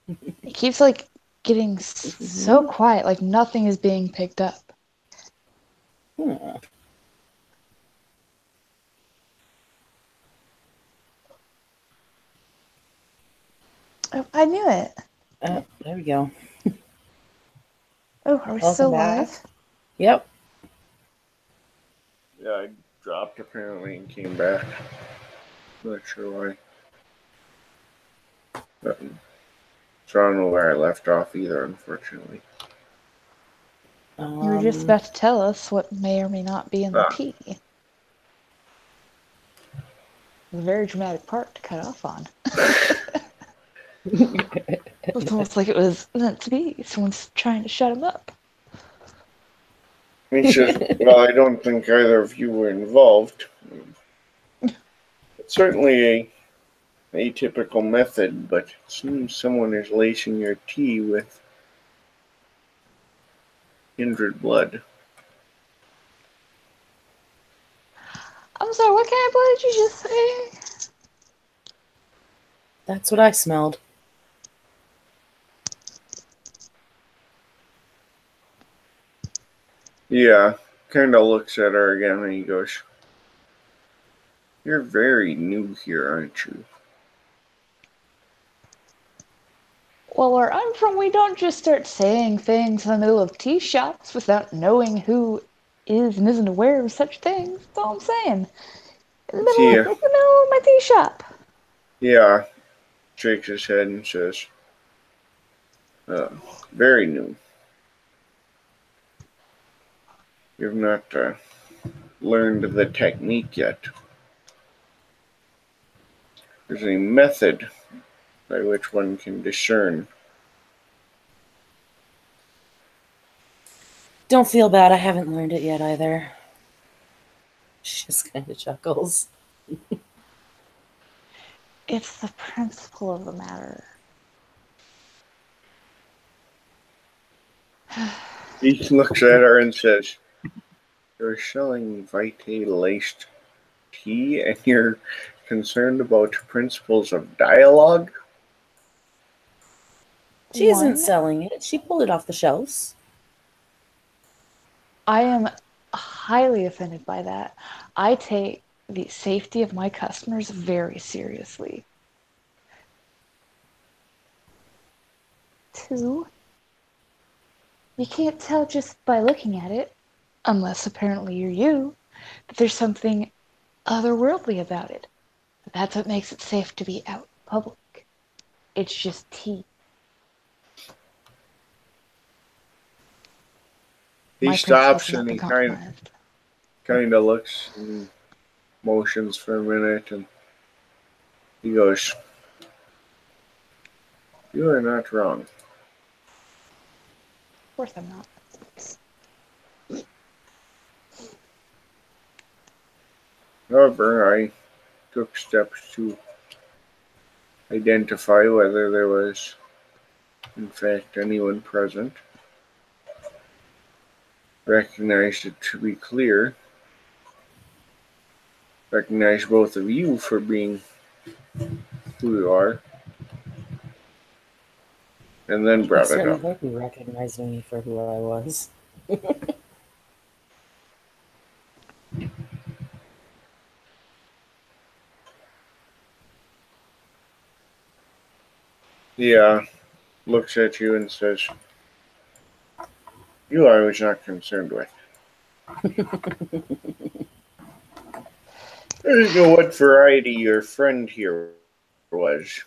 It keeps like getting so quiet, like nothing is being picked up.
Hmm.
Oh, I knew it.
There we go.
Oh, are we
Welcome
still
back.
live?
Yep.
Yeah, I dropped apparently and came back. Not sure why. But, so I don't know where I left off either, unfortunately.
You were just about to tell us what may or may not be in the tea. A very dramatic part to cut off on. It's almost like it was meant to be. Someone's trying to shut him up.
He says, "Well, I don't think either of you were involved. It's certainly a atypical method, but it seems someone is lacing your tea with kindred blood."
I'm sorry, what kind of blood did you just say?
That's what I smelled.
Yeah, kind of looks at her again and he goes, "You're very new here, aren't you?"
Well, where I'm from, we don't just start saying things in the middle of tea shops without knowing who is and isn't aware of such things. That's all I'm saying. In the middle of my tea shop.
Yeah, shakes his head and says, "Very new. You've not learned the technique yet." There's a method by which one can discern.
Don't feel bad. I haven't learned it yet either. She just kind of chuckles.
It's the principle of the matter.
He looks at her and says, "You're selling Vitae-laced tea and you're concerned about principles of dialogue?"
She isn't
One,
selling it. She pulled it off the shelves.
I am highly offended by that. I take the safety of my customers very seriously. Two, you can't tell just by looking at it, unless apparently you're you, that there's something otherworldly about it. That's what makes it safe to be out in public. It's just tea.
He
My principles
stops
have not
and
been
he
compromised.
kind of looks and motions for a minute, and he goes, "You are not wrong.
Of course I'm not.
However, I took steps to identify whether there was, in fact, anyone present. Recognized it to be clear. Recognized both of you for being who you are. And then
I
brought it
certainly
up."
hope you recognized me for who I was.
He looks at you and says, "You I was not concerned with. I didn't know what variety your friend here was."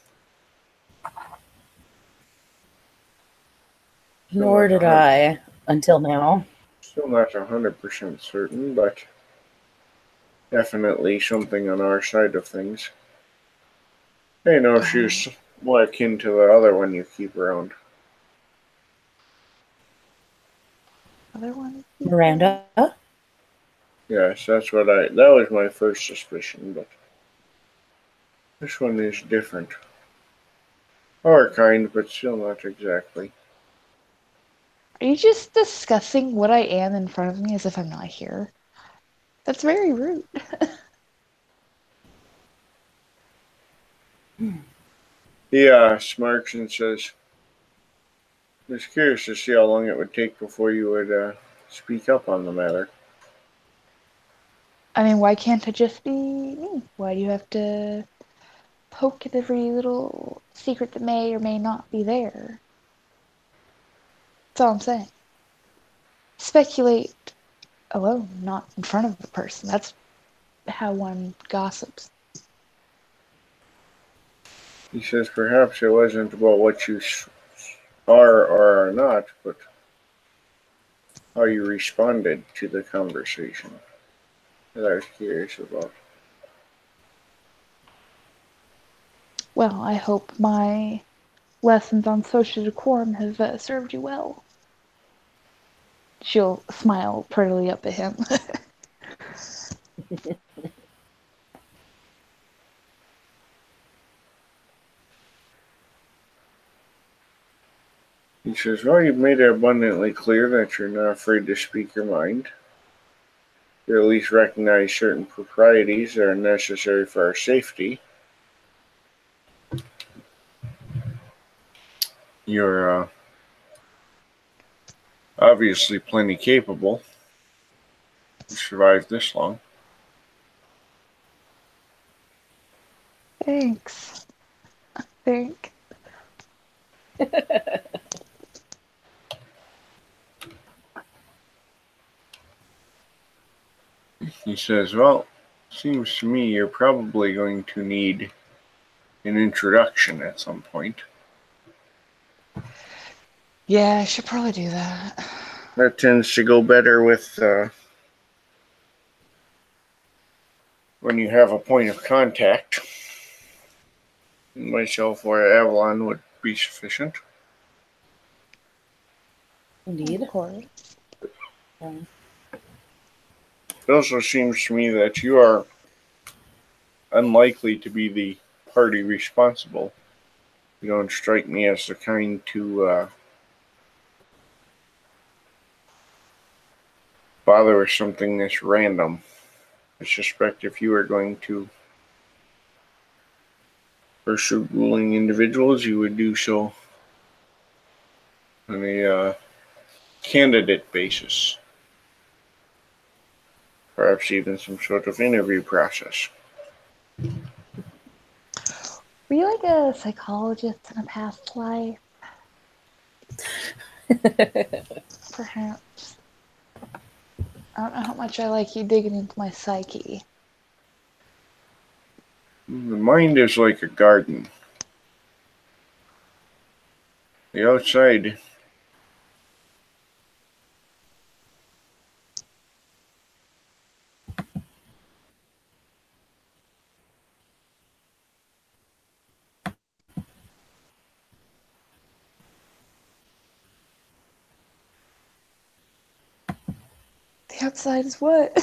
Nor did I, until now.
Still not 100% certain, but definitely something on our side of things. I didn't know if she was more akin to the other one you keep around.
Other one?
Miranda?
Yes, that was my first suspicion, but this one is different. Our kind, but still not exactly.
Are you just discussing what I am in front of me as if I'm not here? That's very rude.
He smirks and says, "I was curious to see how long it would take before you would speak up on the matter."
I mean, why can't it just be me? Why do you have to poke at every little secret that may or may not be there? That's all I'm saying. Speculate alone, not in front of the person. That's how one gossips.
He says, "Perhaps it wasn't about what you are or are not, but how you responded to the conversation that I was curious about."
Well, I hope my lessons on social decorum have served you well. She'll smile prettily up at him.
He says, "Well, you've made it abundantly clear that you're not afraid to speak your mind. You at least recognize certain proprieties that are necessary for our safety. You're obviously plenty capable to survive this long."
Thanks. I think.
He says, "Well, seems to me you're probably going to need an introduction at some point.
Yeah, I should probably do that.
That tends to go better with when you have a point of contact." Myself or Avalon would be sufficient.
Indeed.
Of course.
Um,
It also seems to me that you are unlikely to be the party responsible. You don't strike me as the kind to bother with something this random. I suspect if you are going to pursue ruling individuals, you would do so on a candidate basis. Perhaps even some sort of interview process.
Were you like a psychologist in a past life? Perhaps. I don't know how much I like you digging into my psyche.
The mind is like a garden. The outside
The outside is what?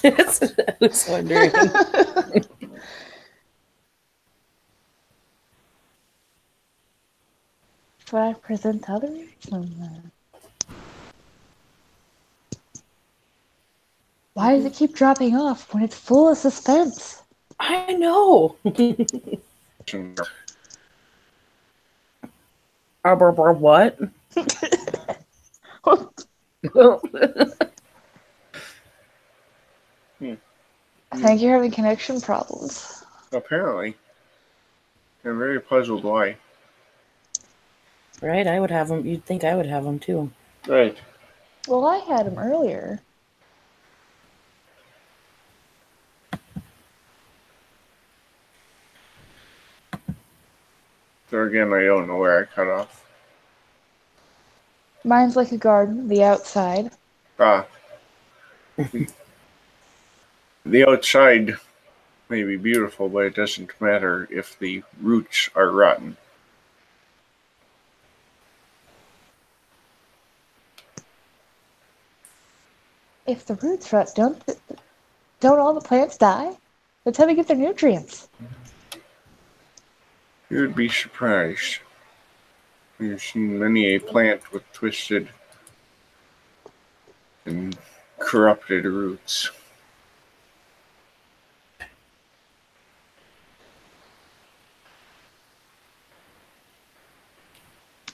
That's what I was wondering.
What I present others? Why does it keep dropping off when it's full of suspense?
I know. What?
I think you're having connection problems.
apparently. I'm very puzzled why.
Right, I would have them. You'd think I would have them too.
Right.
Well, I had him earlier.
So again, I don't know where I cut off.
Mine's like a garden, the outside.
Ah. The outside may be beautiful, but it doesn't matter if the roots are rotten.
If the roots rot, don't all the plants die? That's how they get their nutrients.
You would be surprised. You've seen many a plant with twisted and corrupted roots.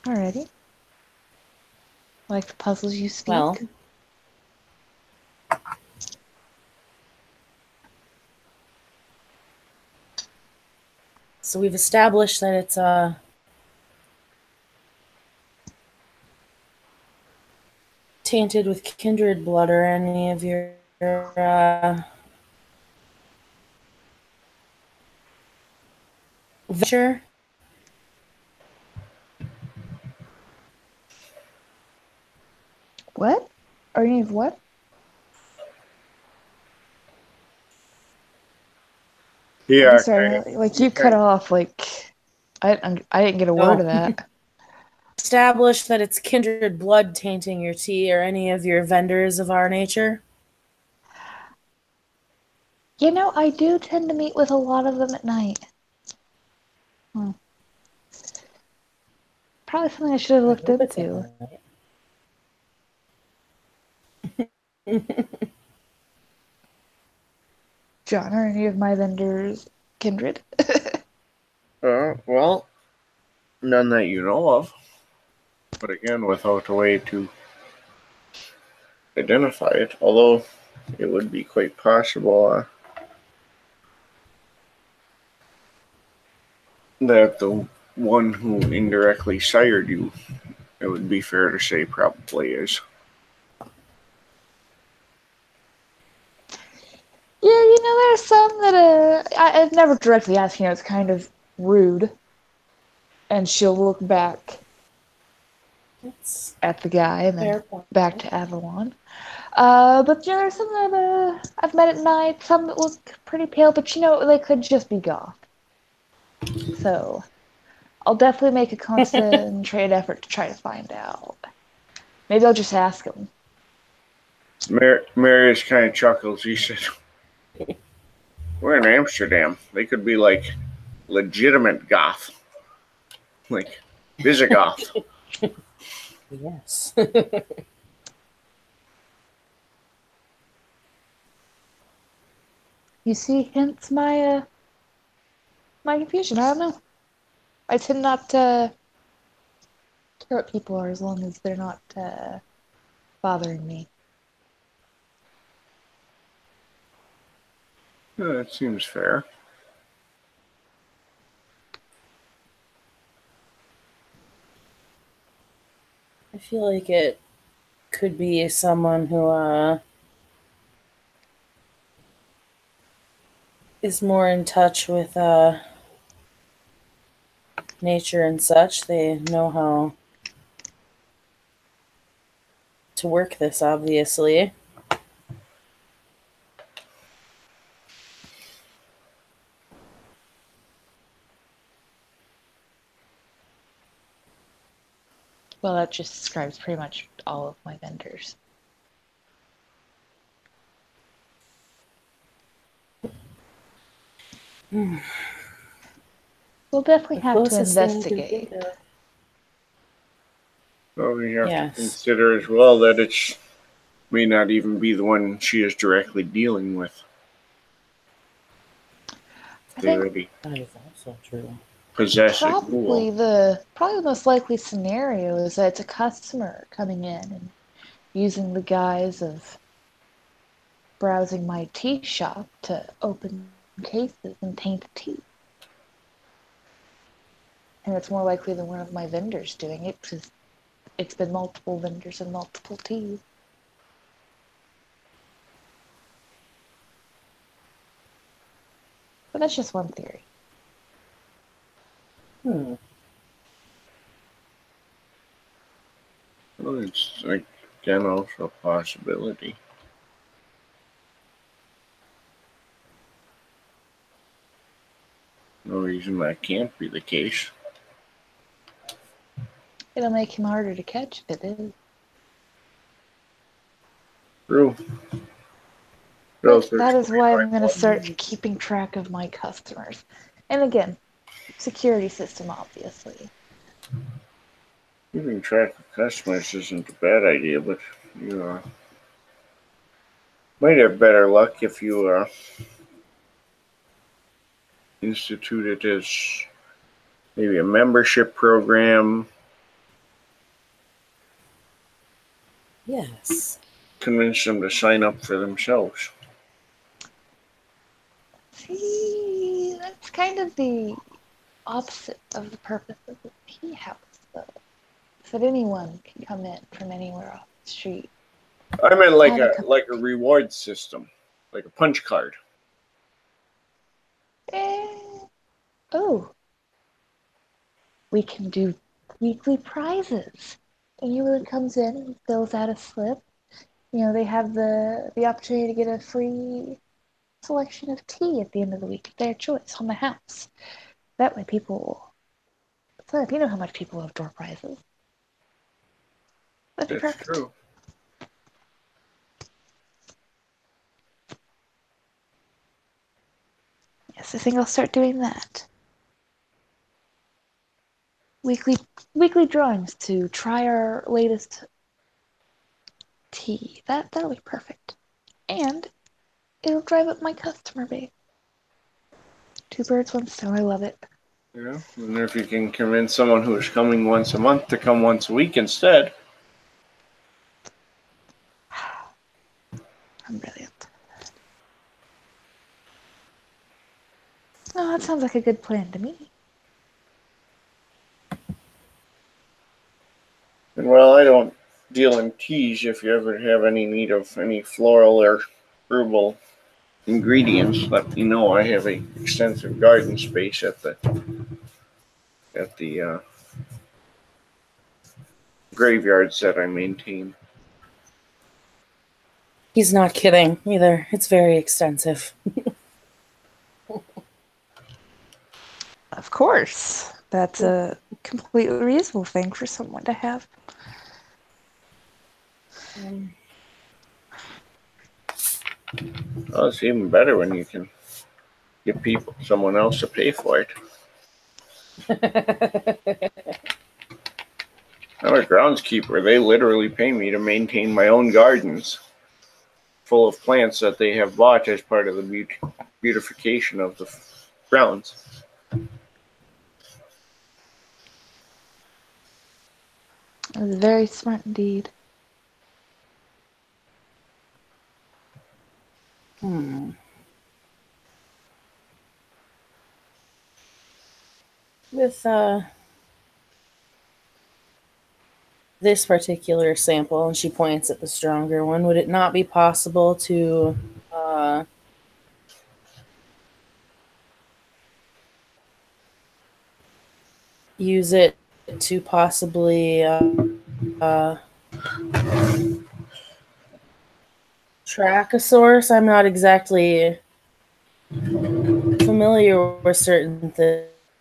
Alrighty. Like the puzzles you speak.
Well. So we've established that it's tainted with kindred blood or any of your venture.
What? Or any of what?
Yeah,
I'm sorry, like you cut off. Like I didn't get a word of that.
Established that it's kindred blood tainting your tea or any of your vendors of our nature.
You know, I do tend to meet with a lot of them at night. Probably something I should have looked into. John, are any of my vendors kindred?
well, none that you know of. But again, without a way to identify it, although it would be quite possible that the one who indirectly sired you, it would be fair to say, probably is.
Yeah, you know, there's some that I've never directly asked. You know, it's kind of rude, and she'll look back at the guy and then back to Avalon. But you know, there's some that I've met at night. Some that look pretty pale, but you know, they could just be goth. So I'll definitely make a concentrated effort to try to find out. Maybe I'll just ask him.
Marius kind of chuckles. He said, "We're in Amsterdam. They could be like legitimate goth, like Visigoth."
Yes.
You see, hence my confusion. I don't know. I tend not to care what people are as long as they're not bothering me.
That seems fair.
I feel like it could be someone who is more in touch with nature and such. They know how to work this, obviously.
Well, that just describes pretty much all of my vendors. We'll definitely
The
have to
closest thing you can think
investigate.
of.
Well, we have
Yes.
to consider as well that it may not even be the one she is directly dealing with.
I
They
think
already
That is also true.
possess a
probably
ghoul.
the most likely scenario is that it's a customer coming in and using the guise of browsing my tea shop to open cases and taint tea. And it's more likely than one of my vendors doing it because it's been multiple vendors and multiple teas. But that's just one theory.
Hmm.
Well, it's like, again, also a possibility. No reason that can't be the case.
It'll make him harder to catch if it is.
True.
But that is why I'm going to start keeping track of my customers. And again, security system, obviously.
Keeping track of customers isn't a bad idea, but you might have better luck if you institute it as maybe a membership program.
Yes.
Convince them to sign up for themselves.
See, that's kind of the opposite of the purpose of the tea house, though. So that anyone can come in from anywhere off the street.
I meant like
Have a
a
cup
like a
of tea.
reward system, like a punch card.
Oh, we can do weekly prizes. Anyone that comes in and fills out a slip, they have the opportunity to get a free selection of tea at the end of the week of their choice on the house. That way people sign up. You know how much people love door prizes. That'd be
That's
perfect.
true.
Yes, I think I'll start doing that. Weekly drawings to try our latest tea. That'll be perfect. And it'll drive up my customer base. Two birds, one stone. I love it.
Yeah, and if you can convince someone who is coming once a month to come once a week instead.
I'm brilliant. Oh, that sounds like a good plan to me.
And while I don't deal in teas, if you ever have any need of any floral or herbal ingredients, let me know. I have a extensive garden space at the graveyards that I maintain.
He's not kidding either. It's very extensive.
Of course. That's a completely reasonable thing for someone to have.
Well, it's even better when you can get someone else to pay for it. I'm a groundskeeper. They literally pay me to maintain my own gardens full of plants that they have bought as part of the beautification of the grounds.
That's very smart indeed.
With this particular sample, and she points at the stronger one, would it not be possible to use it to possibly track a source? I'm not exactly familiar with certain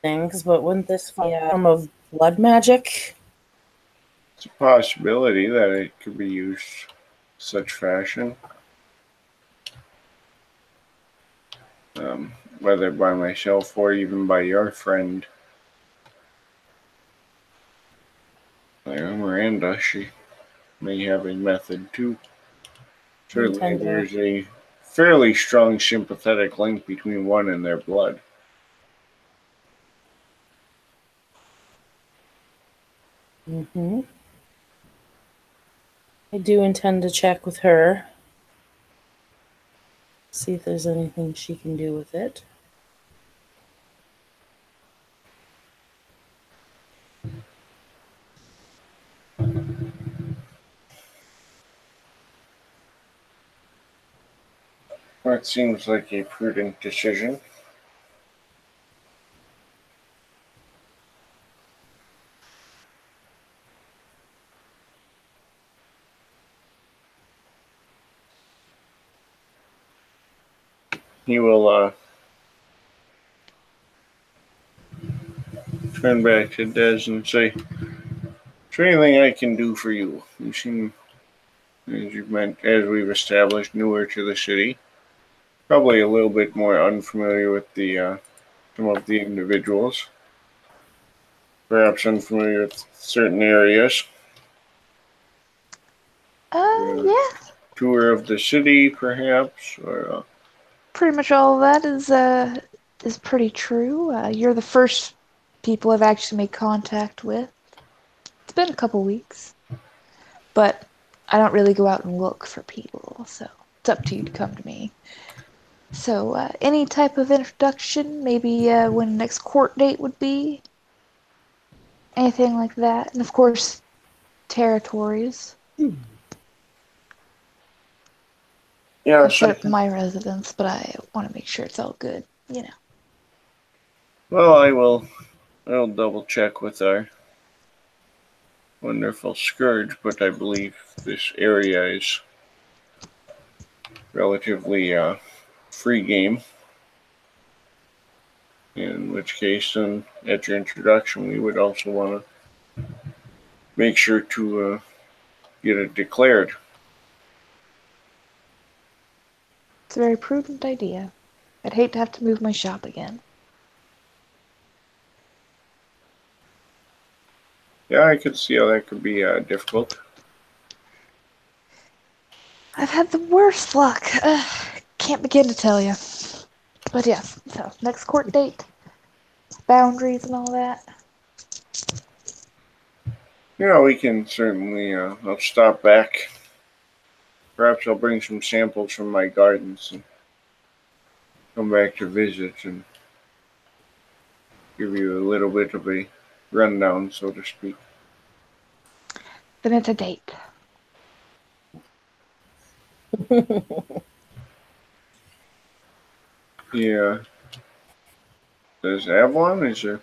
things, but wouldn't this be a form of blood magic?
It's a possibility that it could be used in such fashion. Whether by myself or even by your friend Miranda, she may have a method too. Certainly, there's a fairly strong sympathetic link between one and their blood.
I do intend to check with her. See if there's anything she can do with it.
That seems like a prudent decision. He will turn back to Des and say, "Is there anything I can do for you? You seem, as we've established, newer to the city. Probably a little bit more unfamiliar with some of the individuals. Perhaps unfamiliar with certain areas.
Yeah.
Tour of the city, perhaps, or
Pretty much all of that is pretty true. You're the first people I've actually made contact with. It's been a couple weeks, but I don't really go out and look for people, so it's up to you to come to me. So, any type of introduction, maybe when the next court date would be, anything like that, and of course, territories.
yeah,
I've set up my residence, but I want to make sure it's all good, you know.
Well, I'll double check with our wonderful Scourge, but I believe this area is relatively free game. In which case, then, at your introduction, we would also want to make sure to get it declared.
It's a very prudent idea. I'd hate to have to move my shop again.
Yeah, I could see how that could be difficult.
I've had the worst luck. Can't begin to tell you. But yes, so next court date, boundaries and all that.
Yeah, we can certainly. I'll stop back. Perhaps I'll bring some samples from my gardens and come back to visit and give you a little bit of a rundown, so to speak.
Then it's a date.
Yeah. Does Avalon? Is there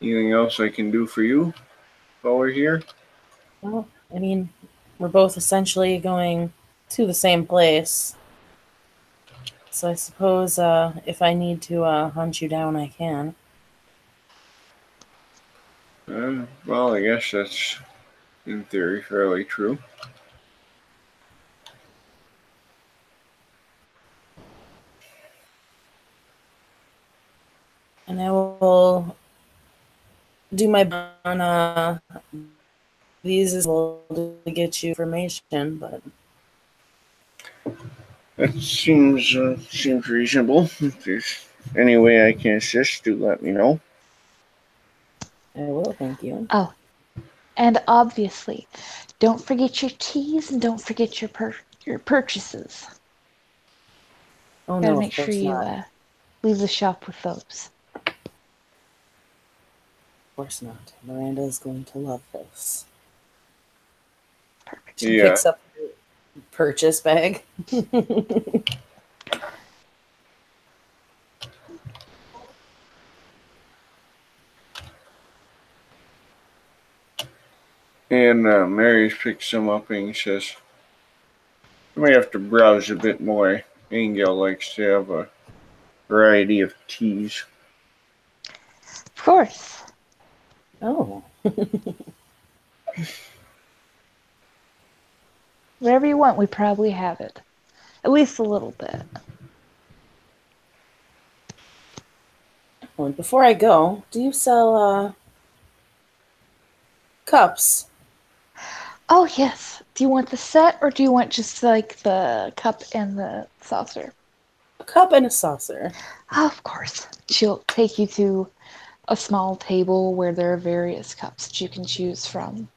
anything else I can do for you while we're here?
Well, I mean, we're both essentially going to the same place. So I suppose if I need to hunt you down, I can.
Well, I guess that's in theory fairly true.
And I will do my best on these as well to get you information, but
That seems reasonable. If there's any way I can assist, do let me know.
I will, thank you.
Oh, and obviously, don't forget your teas and don't forget your purchases.
Oh
Gotta
no,
make
of
sure
course
you
not.
leave the shop with those.
Of course not. Miranda is going to love this.
Perfect.
She
Yeah.
picks up the purchase bag.
And Mary picks some up and says, "You may have to browse a bit more. Angel likes to have a variety of teas."
Of course.
Oh.
Whatever you want, we probably have it. At least a little bit.
Well, before I go, do you sell cups?
Oh, yes. Do you want the set or do you want just like the cup and the saucer?
A cup and a saucer.
Oh, of course. She'll take you to a small table where there are various cups that you can choose from.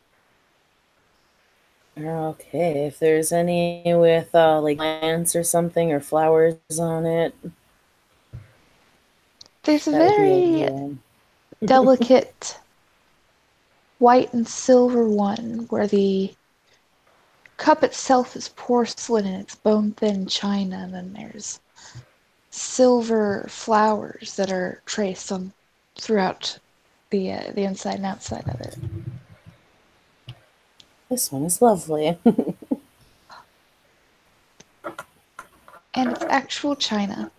Okay, if there's any with like plants or something or flowers on it,
There's a
that would be
very
ideal.
delicate white and silver one where the cup itself is porcelain and it's bone thin china, and then there's silver flowers that are traced on throughout the inside and outside of it.
This one is lovely.
And it's actual china.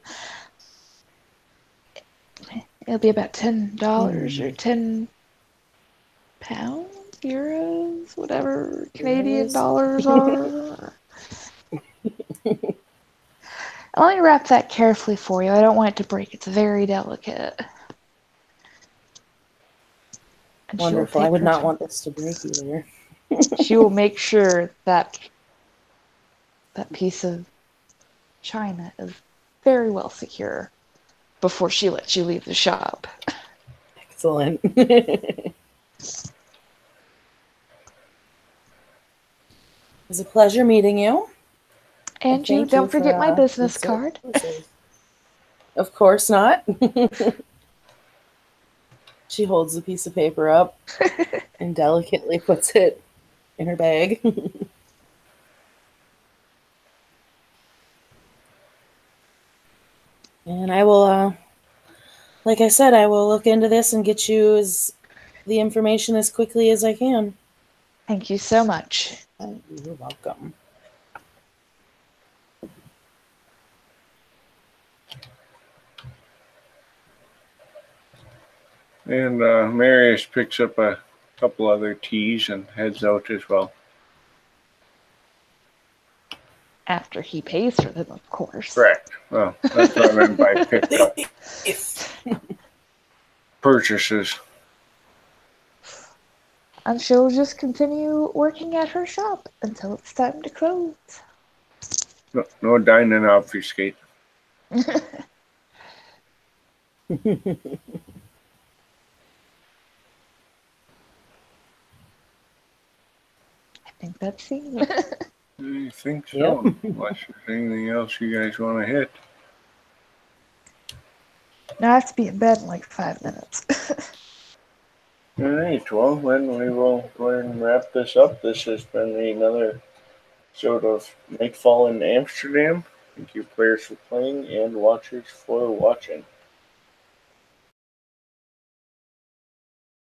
It'll be about $10 or 10 pounds, euros, whatever Canadian
Euros.
dollars are. Let me wrap that carefully for you. I don't want it to break. It's very delicate. And
Wonderful. I would not want this to break either.
She will make sure that that piece of china is very well secure before she lets you leave the shop.
Excellent. It was a pleasure meeting you.
And you
Thank
don't
for,
forget my business
being so
card.
exclusive. Of course not. She holds the piece of paper up and delicately puts it in her bag. And I will, like I said, I will look into this and get you the information as quickly as I can.
Thank you so much.
You're welcome.
And Marius picks up a couple other teas and heads out as well.
After he pays for them, of course.
Correct. Well, that's what I meant by pick up. Purchases.
And she'll just continue working at her shop until it's time to close.
No dine and obfuscate.
I think that's it.
I think so.
Yep.
Unless there's anything else you guys want to hit.
Now I have to be in bed in like 5 minutes.
All right. Well, then we will go ahead and wrap this up. This has been another episode of Nightfall in Amsterdam. Thank you, players, for playing and watchers for watching.